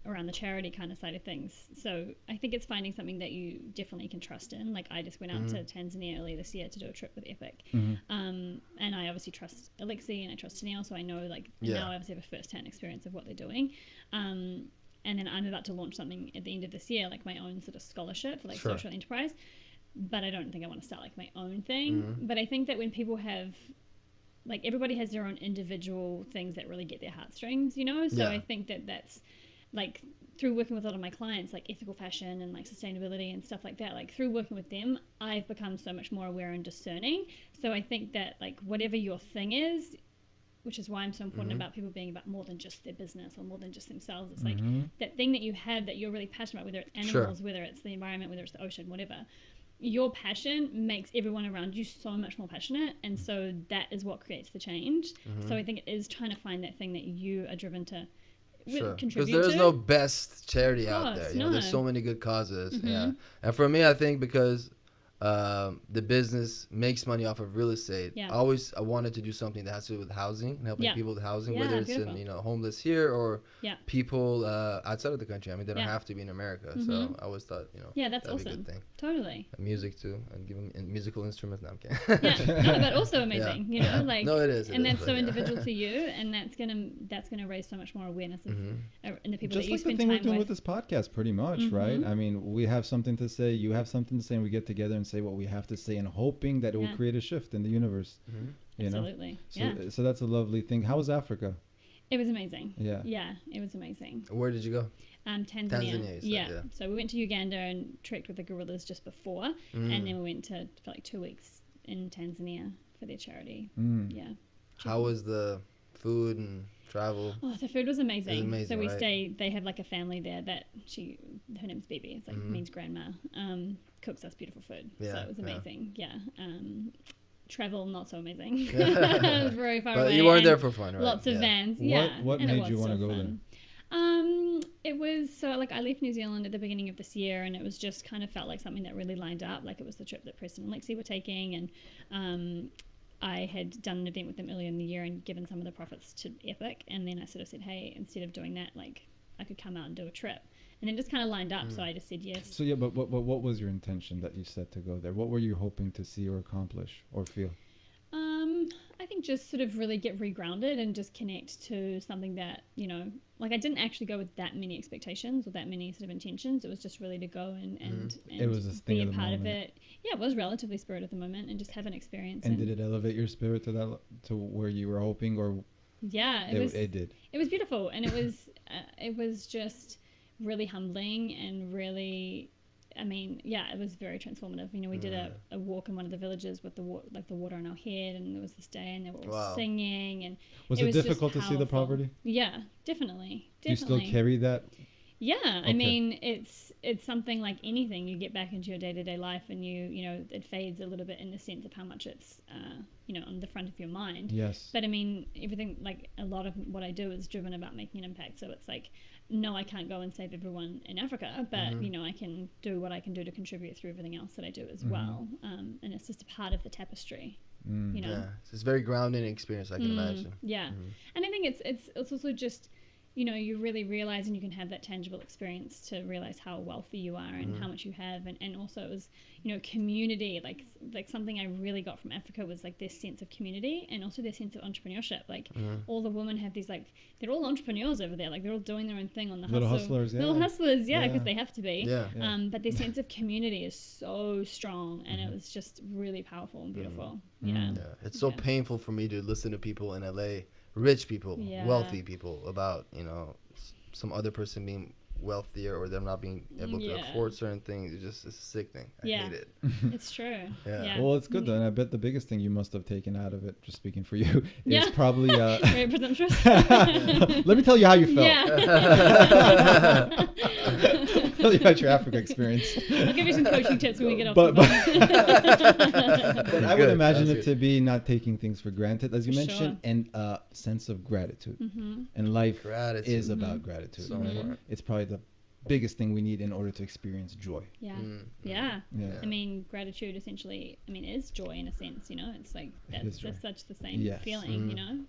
around the charity kind of side of things. So I think it's finding something that you definitely can trust in. Like I just went out to Tanzania earlier this year to do a trip with Epic, and I obviously trust Alexi and I trust Tennille, so I know like Yeah. now I obviously have a first-hand experience of what they're doing. And then I'm about to launch something at the end of this year, like my own sort of scholarship for like Sure. social enterprise. But I don't think I want to start like my own thing. But I think that when people have, like everybody has their own individual things that really get their heartstrings, you know? So Yeah. I think that that's like through working with a lot of my clients, like ethical fashion and like sustainability and stuff like that, like through working with them, I've become so much more aware and discerning. So I think that like whatever your thing is, which is why I'm so important about people being about more than just their business or more than just themselves. It's like that thing that you have that you're really passionate about, whether it's Sure. animals, whether it's the environment, whether it's the ocean, whatever. Your passion makes everyone around you so much more passionate, and so that is what creates the change. So I think it is trying to find that thing that you are driven to Sure. Because contribute there is to. no best charity out course, there. You know, there's no. so many good causes. Yeah. And for me, I think because the business makes money off of real estate. Yeah. I wanted to do something that has to do with housing and helping Yeah. people with housing, Yeah, whether it's beautiful. in homeless here or Yeah. people outside of the country. I mean, they don't Yeah. have to be in America. So I always thought, Yeah, that's that'd be a awesome. good thing. Totally. And music too, and give them musical instruments. No, I'm kidding. Yeah, no, but also amazing. You know, like No, it is. and that's but so yeah. individual to you, and that's gonna raise so much more awareness of in the people Just that you like the spend thing we're time doing with. with this podcast, pretty much, right? I mean, we have something to say, you have something to say, and we get together and say what we have to say, and hoping that it will Yeah. create a shift in the universe. You know? Absolutely. So, Yeah. so that's a lovely thing. How was Africa? It was amazing. Yeah. Yeah, it was amazing. Where did you go? Tanzania. Tanzania, you said, yeah. So we went to Uganda and trekked with the gorillas just before, and then we went for like 2 weeks in Tanzania for their charity. Yeah. How was the food and travel? Oh, the food was amazing. amazing, So we right? stayed. They have like a family there that her name's Bibi. It's like means grandma. Cooks us beautiful food. So Yeah, it was yeah. amazing. Yeah. Travel not so amazing. It was very far But away. you weren't and there for fun, right? Lots of Yeah. vans. Yeah. What and it made was you wanna so go fun. It was so like I left New Zealand at the beginning of this year, and it was just kind of felt like something that really lined up. Like it was the trip that Preston and Lexi were taking, and I had done an event with them earlier in the year and given some of the profits to Epic, and then I sort of said, hey, instead of doing that, like I could come out and do a trip, and it just kind of lined up. So I just said yes. So yeah, but what was your intention that you set to go there? What were you hoping to see or accomplish or feel? I think just sort of really get regrounded and just connect to something that, you know, like I didn't actually go with that many expectations or that many sort of intentions. It was just really to go and It was this thing be of a the part of moment. it. Yeah, it was relatively spirit of the moment and just have an experience. And did it elevate your spirit to where you were hoping, or Yeah, it did? It was beautiful, and it was just really humbling and really. I mean, yeah, it was very transformative. You know, we did a walk in one of the villages with the water on our head, and there was this day, and they were all Wow. singing, and Was it it was just difficult to see the powerful. poverty? Yeah, definitely. Do you still carry that? Yeah, Okay. I mean, it's something like anything. You get back into your day-to-day life, and you know, it fades a little bit in the sense of how much it's, you know, on the front of your mind. Yes. But I mean, everything, like a lot of what I do is driven about making an impact. So it's like, no, I can't go and save everyone in Africa, but you know, I can do what I can do to contribute through everything else that I do as well. And it's just a part of the tapestry. You know. Yeah, it's a very grounding experience, I can imagine. Yeah, and I think it's also just, you know, you really realize, and you can have that tangible experience to realize how wealthy you are and how much you have, and also it was, you know, community. Like something I really got from Africa was like this sense of community and also their sense of entrepreneurship. Like all the women have these, like, they're all entrepreneurs over there. Like they're all doing their own thing on the Little hustle. hustlers, yeah. Little hustlers, yeah, because Yeah. they have to be. Yeah. But their sense of community is so strong, and it was just really powerful and beautiful. Yeah. Yeah, it's so painful for me to listen to people in LA, rich people, Yeah. wealthy people, about, you know, some other person being wealthier or them not being able to Yeah. afford certain things. It's a sick thing. I Yeah. hate it. It's true. Yeah. Yeah. Well, it's good though, and I bet the biggest thing you must have taken out of it, just speaking for you, is Yeah. probably. Very presumptuous. Let me tell you how you felt. Yeah. Tell you about your Africa experience. I'll give you some coaching tips when we get off But- the But phone. I would Good, imagine sounds it to be not taking things for granted, as you For mentioned, sure. and a sense of gratitude. Mm-hmm. And life Gratitude. is about gratitude. So right? important. It's probably the biggest thing we need in order to experience joy. Yeah. Mm, Yeah. Yeah. I mean, gratitude essentially, is joy in a sense, It's like, is joy. that's such the same Yes. feeling,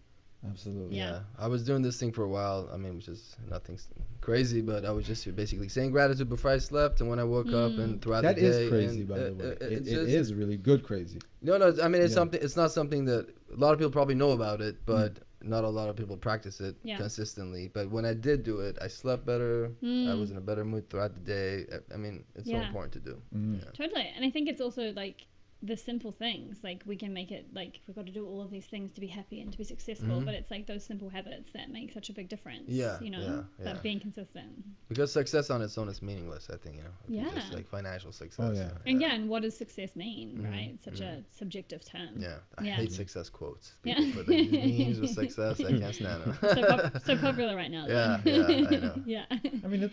Absolutely. Yeah. I was doing this thing for a while. Which is nothing crazy, but I was just basically saying gratitude before I slept and when I woke up and throughout That the day. is crazy, and by the way. It just- is really good crazy. No, it's Yeah. something. It's not something that a lot of people probably know about it, but not a lot of people practice it Yeah. consistently. But when I did do it, I slept better. I was in a better mood throughout the day. It's so Yeah. important to do. Mhm. Yeah. Totally. And I think it's also like the simple things, like we can make it like we've got to do all of these things to be happy and to be successful, but it's like those simple habits that make such a big difference. Yeah, Like yeah. being consistent. Because success on its own is meaningless, I think. If you Yeah. just like financial success. Oh, yeah. And and what does success mean, right? It's such a subjective term. Yeah, I Yeah. hate success quotes. Yeah. People put like these memes with success. I can't stand them. So popular right now. Yeah, though. yeah, I know. Yeah.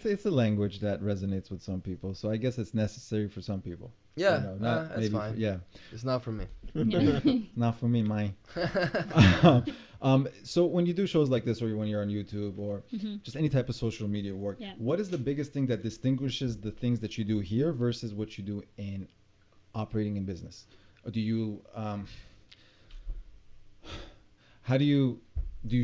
It's a language that resonates with some people, so I guess it's necessary for some people. Yeah, Not that's maybe fine. yeah, It's not for me. Yeah. not for me, mine. So when you do shows like this, or when you're on YouTube, or just any type of social media work, Yeah. what is the biggest thing that distinguishes the things that you do here versus what you do in operating in business? Or do you how do you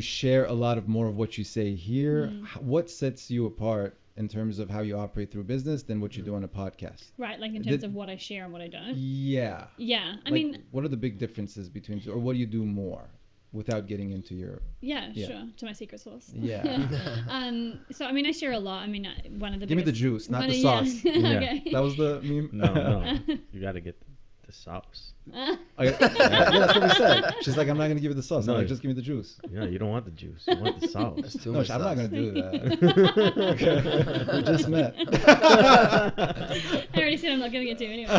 share a lot of more of what you say here? What sets you apart in terms of how you operate through business than what you do on a podcast? Right, like in terms of what I share and what I don't. Yeah. Yeah. I Like, mean, what are the big differences between, or what do you do more without getting into your? yeah, Yeah. sure. To my secret sauce. Yeah. So I mean, I share a lot. I mean, one of the Give me the biggest- juice, not one the of- sauce. Yeah. Okay. That was the meme. No. You got to get the sauce. Yeah, that's what we said. She's like, I'm not gonna give you the sauce. No. I'm like, just give me the juice. Yeah, you don't want the juice. You want the sauce. That's too No, much. I'm not sauce. gonna do that. We just met. I already said I'm not gonna get to anyway.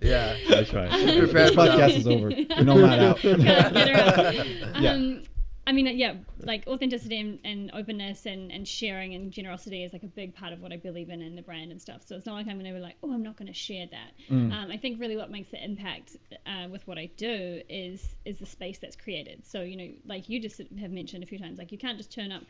Yeah. That's right. Prepare This for that podcast one. is over. You're no mad out. Get her out. Yeah. I mean, like authenticity and openness and sharing and generosity is like a big part of what I believe in the brand and stuff. So it's not like I'm going to be like, oh, I'm not going to share that. I think really what makes the impact with what I do is the space that's created. So, like you just have mentioned a few times, like you can't just turn up.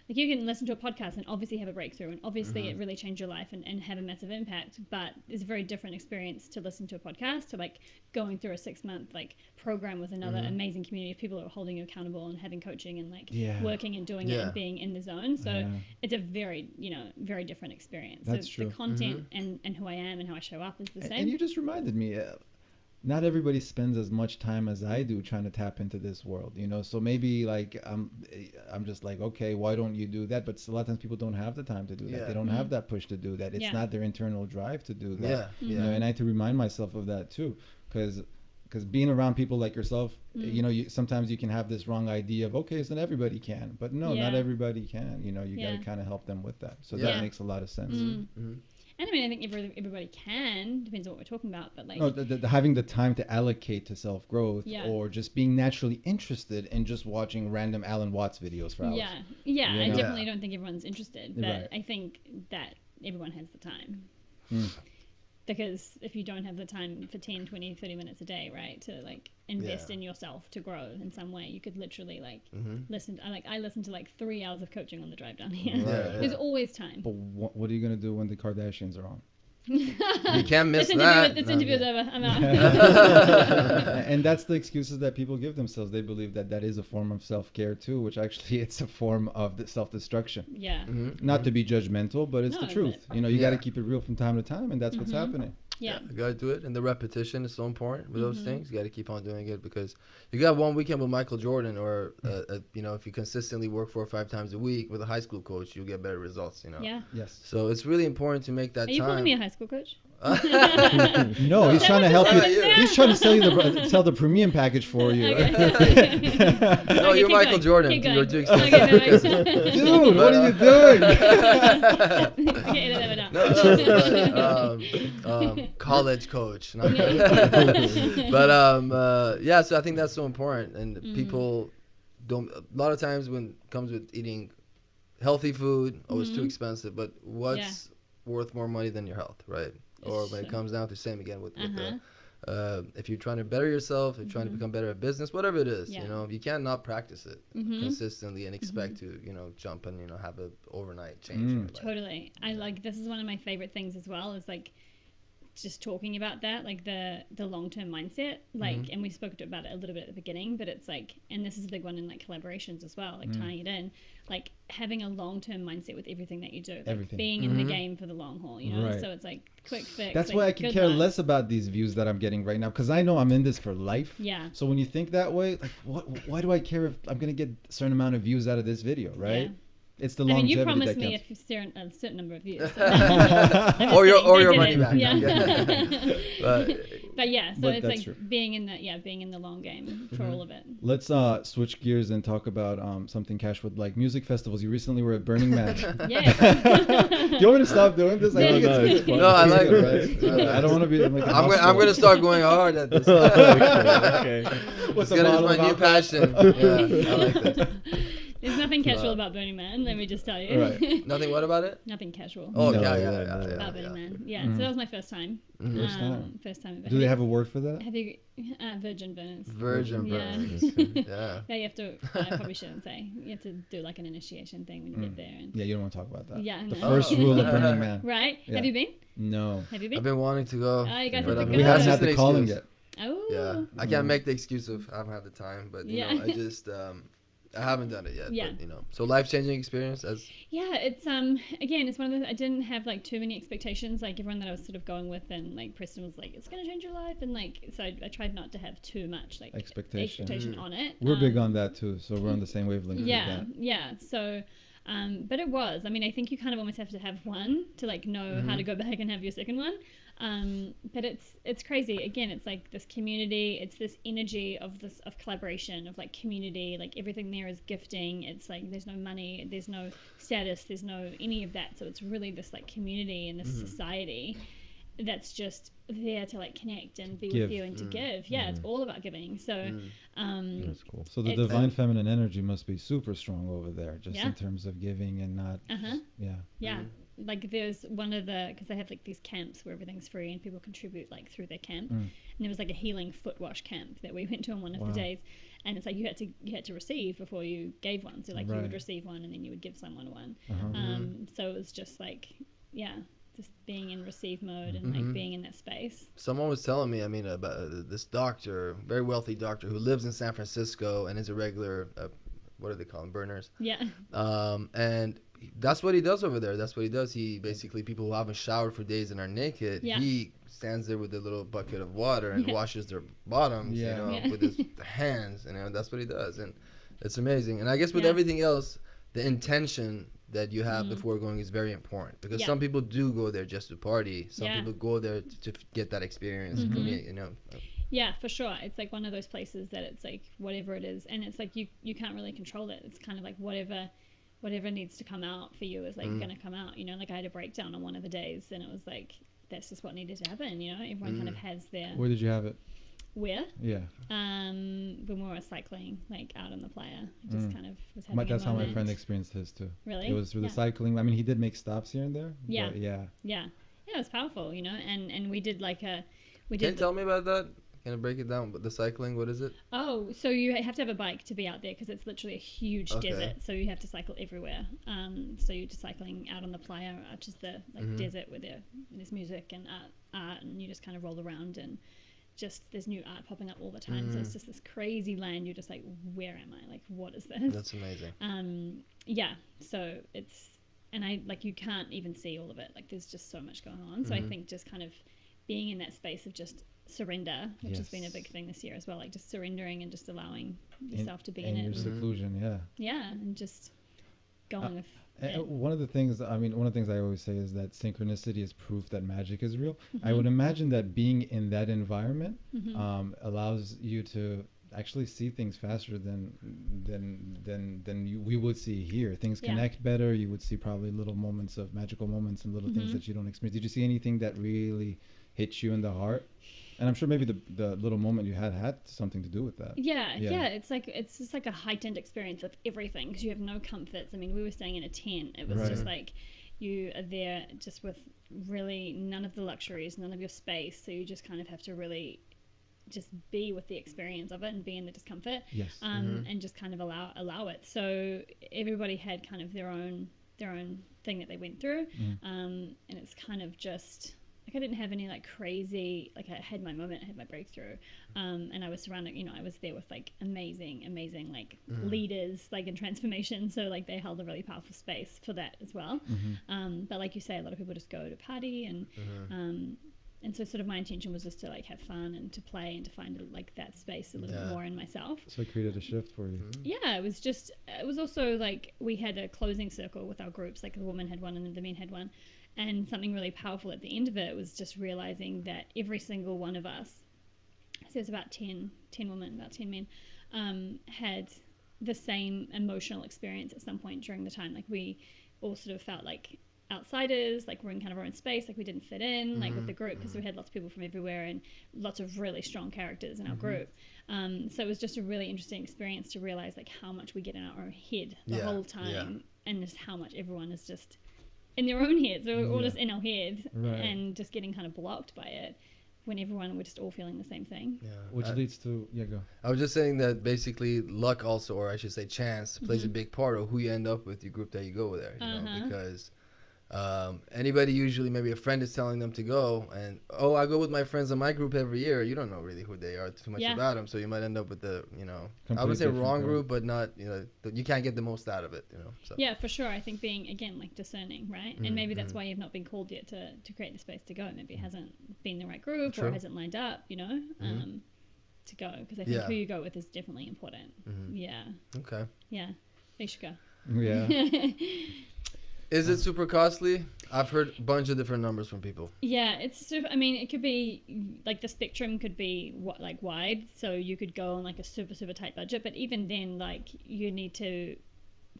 Like you can listen to a podcast and obviously have a breakthrough and obviously it really changed your life and have a massive impact, but it's a very different experience to listen to a podcast, to like going through a 6-month like program with another amazing community of people who are holding you accountable and having coaching and like working and doing it Yeah. and being in the zone. So Yeah. it's a very, very different experience. That's so true. the content and who I am and how I show up is the same. And you just reminded me, not everybody spends as much time as I do trying to tap into this world, so maybe like I'm just like, okay, why don't you do that? But a lot of times people don't have the time to do that. Yeah. They don't have that push to do that. It's Yeah. not their internal drive to do that. Yeah. Yeah. And I have to remind myself of that too, because being around people like yourself, sometimes you can have this wrong idea of, okay, so everybody can, but no, not Yeah. everybody can. You got Yeah. to kind of help them with that. So Yeah. that makes a lot of sense. And I mean, I think everybody can, depends on what we're talking about, but like, No, having the time to allocate to self growth, Yeah. or just being naturally interested in just watching random Alan Watts videos for hours. yeah, You I know? definitely don't think everyone's interested, but Right. I think that everyone has the time. Mm. Because if you don't have the time for 10, 20, 30 minutes a day, right, to like invest Yeah. in yourself to grow in some way, you could literally like Mhm. listen. I listen to like 3 hours of coaching on the drive down here. Yeah, There's yeah. always time. But what are you gonna do when the Kardashians are on? You can't miss This that. This No, interview's yeah. over. I'm out. And that's the excuses that people give themselves. They believe that is a form of self-care too, which actually it's a form of self-destruction. Yeah. Not to be judgmental, but it's No, the but- truth. You got to Yeah. keep it real from time to time, and that's what's happening. Yeah. You gotta do it, and the repetition is so important with those things. You gotta keep on doing it, because you got one weekend with Michael Jordan, or if you consistently work 4 or 5 times a week with a high school coach, you'll get better results. Yeah. Yes. So it's really important to make that Are you time. calling me a high school coach? No, he's trying to help you. Yeah. He's trying to sell the premium package for you. No, Okay, you're keep Michael going, Jordan. keep You're going. too expensive. Okay, Dude, what are you doing? okay, edit that one out. College coach. No. Yeah, so I think that's so important, and people don't. A lot of times when it comes with eating healthy food, it's too expensive. But what's worth more money than your health, right? Or when it comes down to same again with if you're trying to better yourself, if you're trying to become better at business, whatever it is, you can't not practice it consistently and expect to, jump and, have a overnight change in your life. Totally. This is one of my favorite things as well, is like just talking about that, like the long-term mindset, like, and we spoke about it a little bit at the beginning, but it's like, and this is a big one in like collaborations as well, like tying it in, like having a long-term mindset with everything that you do, like being in the game for the long haul, Right. So it's like quick fix. That's like, why I can care less about these views that I'm getting right now, because I know I'm in this for life. Yeah. So when you think that way, like, why do I care if I'm gonna get a certain amount of views out of this video, right? Yeah. It's the I mean, longevity you promised that me counts. a certain number of views. Or your money back. Yeah. But But yeah, so But it's that's like true. being in the long game for all of it. Let's switch gears and talk about something casual, like music festivals. You recently were at Burning Man. Yeah. Do you want me to stop doing this? I think it's No, I like it. right? I don't want to be like I'm gonna start going hard at this. Okay. What's It's gonna be my new passion. Yeah, I like this. There's nothing casual about Burning Man, let me just tell you. Right. Nothing. What about it? Nothing casual Oh, No, yeah. about Burning Man. Yeah, so that was my first time. First time. First time. Do they have a word for that? Have you virgin burners? Virgin Yeah. burners. Yeah. Yeah, you have to. I probably shouldn't say. You have to do like an initiation thing when you get there. And, Yeah, you don't want to talk about that. Yeah, The no. first rule of Burning Man. right? Yeah. Have you been? No. Have you been? I've been wanting to go. Oh, you guys but have to We go. haven't that's had just the an calling excuse. yet. Oh. Yeah, I can't make the excuse of I haven't had the time, but you Yeah. know, I just I haven't done it yet. Yeah. But, so life-changing experience as Yeah, it's again, it's one of the, I didn't have like too many expectations, like everyone that I was sort of going with, and like Preston was like, it's gonna change your life, and like, so I tried not to have too much like expectation on it. We're big on that too, so we're on the same wavelength. Yeah, with that. yeah. So, but it was. I mean, I think you kind of almost have to have one to like know how to go back and have your second one. But it's crazy. Again, it's like this community. It's this energy of collaboration, of like community. Like everything there is gifting. It's like there's no money, there's no status, there's no any of that. So it's really this like community and this society that's just there to like connect and be Give. with you and to give. Yeah, it's all about giving. So That's cool. So the It's- divine feminine energy must be super strong over there, just Yeah. in terms of giving and not. Yeah. yeah. Like there's one of the, because they have like these camps where everything's free and people contribute like through their camp, and there was like a healing foot wash camp that we went to on one of the days, and it's like you had to receive before you gave one, so like you would Right. receive one and then you would give someone one. So it was just like just being in receive mode and like being in that space. someone was telling me, about this doctor, very wealthy doctor who lives in San Francisco and is a regular, what do they call them, burners? Yeah. And that's what he does over there. That's what he does. He basically, people who haven't showered for days and are naked, Yeah. he stands there with a little bucket of water and Yeah. washes their bottoms, Yeah. with his hands. That's what he does. And it's amazing. And I guess with Yeah. everything else, the intention that you have before going is very important, because Yeah. some people do go there just to party. Some Yeah. people go there to get that experience. Yeah, for sure. It's like one of those places that it's like whatever it is, and it's like you can't really control it. It's kind of like whatever needs to come out for you is like going to come out. Like I had a breakdown on one of the days, and it was like that's just what needed to happen. Everyone kind of has their Where did you have it? where. Yeah. When we were cycling, like out on the playa, I just kind of was having That's a how moment. my friend experienced his too. Really? It was through the Yeah. cycling. I mean, he did make stops here and there. Yeah. But yeah. Yeah, it was powerful, and we did like Can you tell me about that? Can I break it down? The cycling, what is it? Oh, so you have to have a bike to be out there because it's literally a huge Okay. desert. So you have to cycle everywhere. So you're just cycling out on the playa, which is the desert where there's music and art, and you just kind of roll around and just there's new art popping up all the time. So it's just this crazy land. You're just like, where am I? Like, what is this? That's amazing. Yeah. So it's, and I like you can't even see all of it. Like there's just so much going on. So I think just kind of being in that space of just surrender, which has been a big thing this year as well, like just surrendering and just allowing yourself to be in your it. seclusion, yeah. Yeah, and just going with one of the things I always say is that synchronicity is proof that magic is real. Mm-hmm. I would imagine that being in that environment Mm-hmm. allows you to actually see things faster than we would see here. Things Yeah. connect better. You would see probably little moments of magical moments and little Mm-hmm. things that you don't experience. Did you see anything that really hit you in the heart? And I'm sure maybe the little moment you had something to do with that. Yeah. It's just like a heightened experience of everything because you have no comforts. I mean, we were staying in a tent. It was Right. just like you are there just with really none of the luxuries, none of your space. So you just kind of have to really just be with the experience of it and be in the discomfort. Yes. And just kind of allow it. So everybody had kind of their own thing that they went through. And it's kind of just like I didn't have any like crazy, like I had my moment, I had my breakthrough, and I was surrounded, I was there with like amazing like leaders like in transformation, so like they held a really powerful space for that as well. But like you say, a lot of people just go to party and so sort of my intention was just to like have fun and to play and to find like that space a little bit more in myself. So it created a shift for you. Yeah, it was also like we had a closing circle with our groups, like the women had one and the men had one. And something really powerful at the end of it was just realizing that every single one of us, so it's about 10 women, about 10 men, had the same emotional experience at some point during the time. Like we all sort of felt like outsiders, like we're in kind of our own space, like we didn't fit in, like with the group, because we had lots of people from everywhere and lots of really strong characters in our group. So it was just a really interesting experience to realize like how much we get in our own head the whole time, and just how much everyone is just in their own heads. We're all just in our head and just getting kind of blocked by it when everyone we're just all feeling the same thing. Which leads to go. I was just saying that basically luck also, or I should say chance, plays a big part of who you end up with, your group that you go with there, you know, because anybody, usually maybe a friend is telling them to go, and I go with my friends in my group every year. You don't know really who they are too much about them, so you might end up with the I would say wrong group, but not you can't get the most out of it, so. Yeah, for sure. I think being again like discerning, right? And maybe that's why you've not been called yet to create the space to go. Maybe it hasn't been the right group or it hasn't lined up, to go, because I think who you go with is definitely important. Okay. You should go. Is it super costly? I've heard a bunch of different numbers from people. Yeah, it's super. I mean, it could be like the spectrum could be like wide, so you could go on like a super tight budget. But even then, like you need to,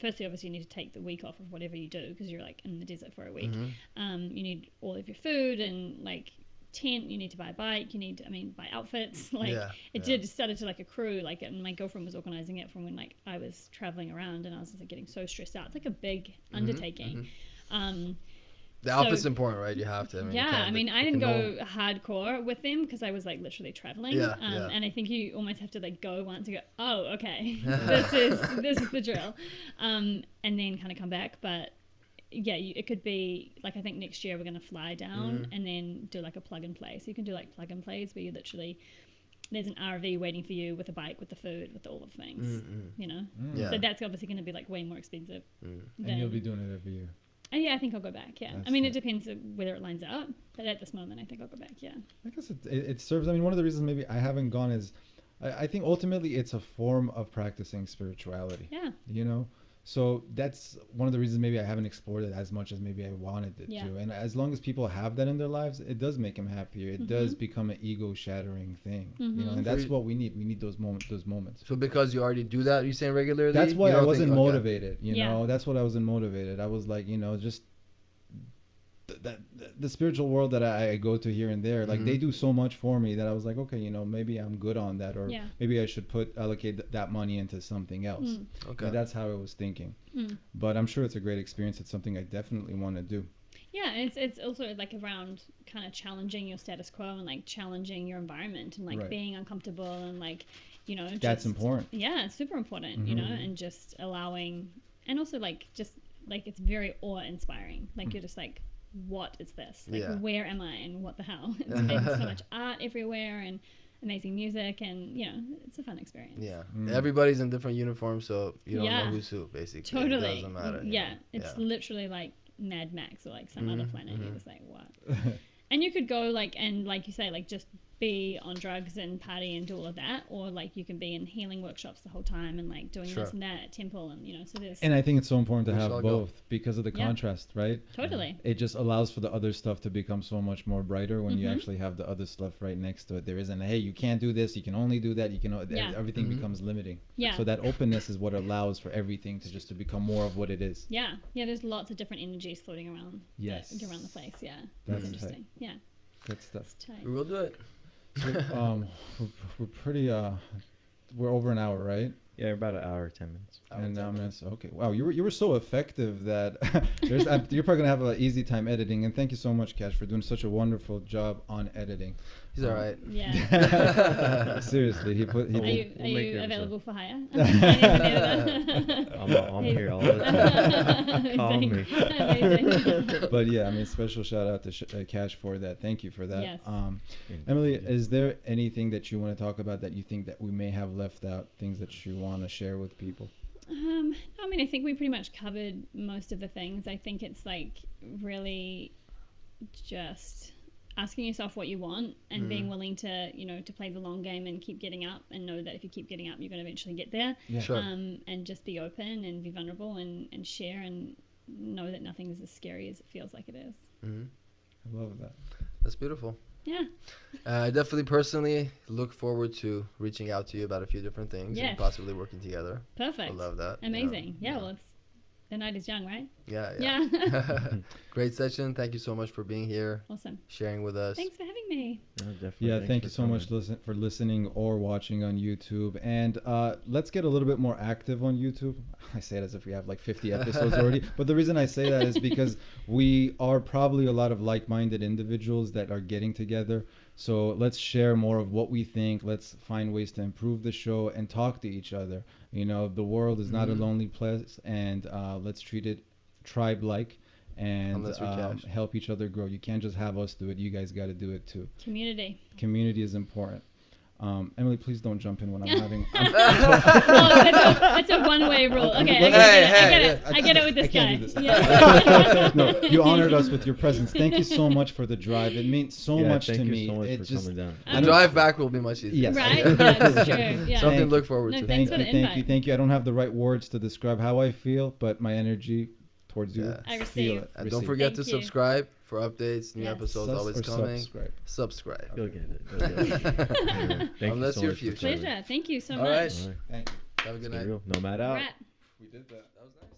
firstly, obviously, you need to take the week off of whatever you do because you're like in the desert for a week. You need all of your food and like tent. You need to buy a bike. You need, buy outfits. Like it started to like a crew. Like, and my girlfriend was organizing it from when like I was traveling around, and I was just like getting so stressed out. It's like a big undertaking. The outfit's important, right? You have to. I didn't go hardcore with them because I was like literally traveling. And I think you almost have to like go once and go, oh, okay, this is the drill, and then kind of come back. But yeah, it could be like, I think next year we're going to fly down and then do like a plug and play. So you can do like plug and plays where you literally, there's an RV waiting for you with a bike, with the food, with all of the things, So that's obviously going to be like way more expensive. And you'll be doing it every year. Yeah, I think I'll go back. Yeah, it depends whether it lines up, but at this moment, I think I'll go back. Yeah, I guess it serves. I mean, one of the reasons maybe I haven't gone is, I think ultimately it's a form of practicing spirituality. Yeah. So that's one of the reasons maybe I haven't explored it as much as maybe I wanted it to. And as long as people have that in their lives, it does make them happier. It does become an ego-shattering thing, and that's what we need. We need those moments. So because you already do that, you saying regularly? That's why I wasn't motivated. That's what I wasn't motivated. I was like, just the spiritual world that I go to here and there, like they do so much for me that I was like, okay, maybe I'm good on that, or maybe I should allocate that money into something else. Okay, and that's how I was thinking. But I'm sure it's a great experience. It's something I definitely want to do. Yeah, and it's also like around kind of challenging your status quo and like challenging your environment and like being uncomfortable and like that's important. Yeah, it's super important. And just allowing, and also like just like it's very awe-inspiring. Like you're just like, what is this? Like, where am I and what the hell? There's so much art everywhere and amazing music, and it's a fun experience. Yeah, everybody's in different uniforms, so you don't know who's who, basically. Totally. It doesn't matter. It's literally like Mad Max or like some other planet. You're just like, what? And you could go like, and like you say, like just be on drugs and party and do all of that, or like you can be in healing workshops the whole time and like doing Sure. this and that at temple, and you know, so there's And I think it's so important to We have shall go. both because of the Yeah. contrast, right? totally. It just allows for the other stuff to become so much more brighter when you Mhm. actually have the other stuff right next to it. There isn't, hey, you can't do this, you can only do that, you can. Yeah. Everything Mhm. becomes limiting. Yeah. So that openness is what allows for everything to just to become more of what it is. Yeah, there's lots of different energies floating around. Yes. Around the place. Yeah, That's that's tight. interesting. Yeah, Good stuff. it's tight. We will do it. So, we're pretty. We're over an hour, right? Yeah, about an hour, 10 minutes. And minutes. Okay. Wow, you were so effective that you're probably gonna have an easy time editing. And thank you so much, Cash, for doing such a wonderful job on editing. He's all right. Yeah. Seriously, he Are did. you, we'll are make you it available for hire? I'm here all the time. Call me. Amazing. But yeah, I mean, special shout out to Cash for that. Thank you for that. Yes. Emily, is there anything that you want to talk about that you think that we may have left out? Things that you want to share with people? I mean, I think we pretty much covered most of the things. I think it's like really just asking yourself what you want and being willing to, you know, to play the long game and keep getting up and know that if you keep getting up, you're going to eventually get there. Yeah. Sure. And just be open and be vulnerable and share and know that nothing is as scary as it feels like it is. Mhm. I love that. That's beautiful. Yeah. I definitely personally look forward to reaching out to you about a few different things Yes. and possibly working together. Perfect. I love that. Amazing. Yeah. Yeah. Well, it's the night is young, right? Yeah. Yeah. Great session. Thank you so much for being here, Awesome. sharing with us. Thanks for having me. No, definitely. Yeah, Thanks thank for you so coming. much for listening or watching on YouTube. And let's get a little bit more active on YouTube. I say it as if we have like 50 episodes already. But the reason I say that is because we are probably a lot of like-minded individuals that are getting together. So let's share more of what we think. Let's find ways to improve the show and talk to each other. You know, the world is not a lonely place, and let's treat it tribe-like and Unless we cash. help each other grow. You can't just have us do it. You guys got to do it too. Community. Community is important. Emily, please don't jump in when I'm having. Oh, that's a one-way rule. Okay, I get it with this I guy. can't do this. Yeah. No, you honored us with your presence. Thank you so much for the drive. It means so Yeah, much thank to you me. so much It for just coming down. The drive back will be much easier. Yes. Right? Yeah, that's true. Yeah. Something Thank to look forward No, to. thanks thank for you, the thank invite. you, thank you. I don't have the right words to describe how I feel, but my energy towards you. Yeah. I feel receive. it. And don't Receive. forget to Thank you. subscribe for updates. New Yes. episodes Sus always or coming. subscribe? Subscribe. You'll get it. You'll get it. Thank Unless you so you're much for future. coming. Pleasure. Thank you so All much. right. All right. Thank you. Have a good Stay night. real. Nomad out. Right. We did that. That was nice.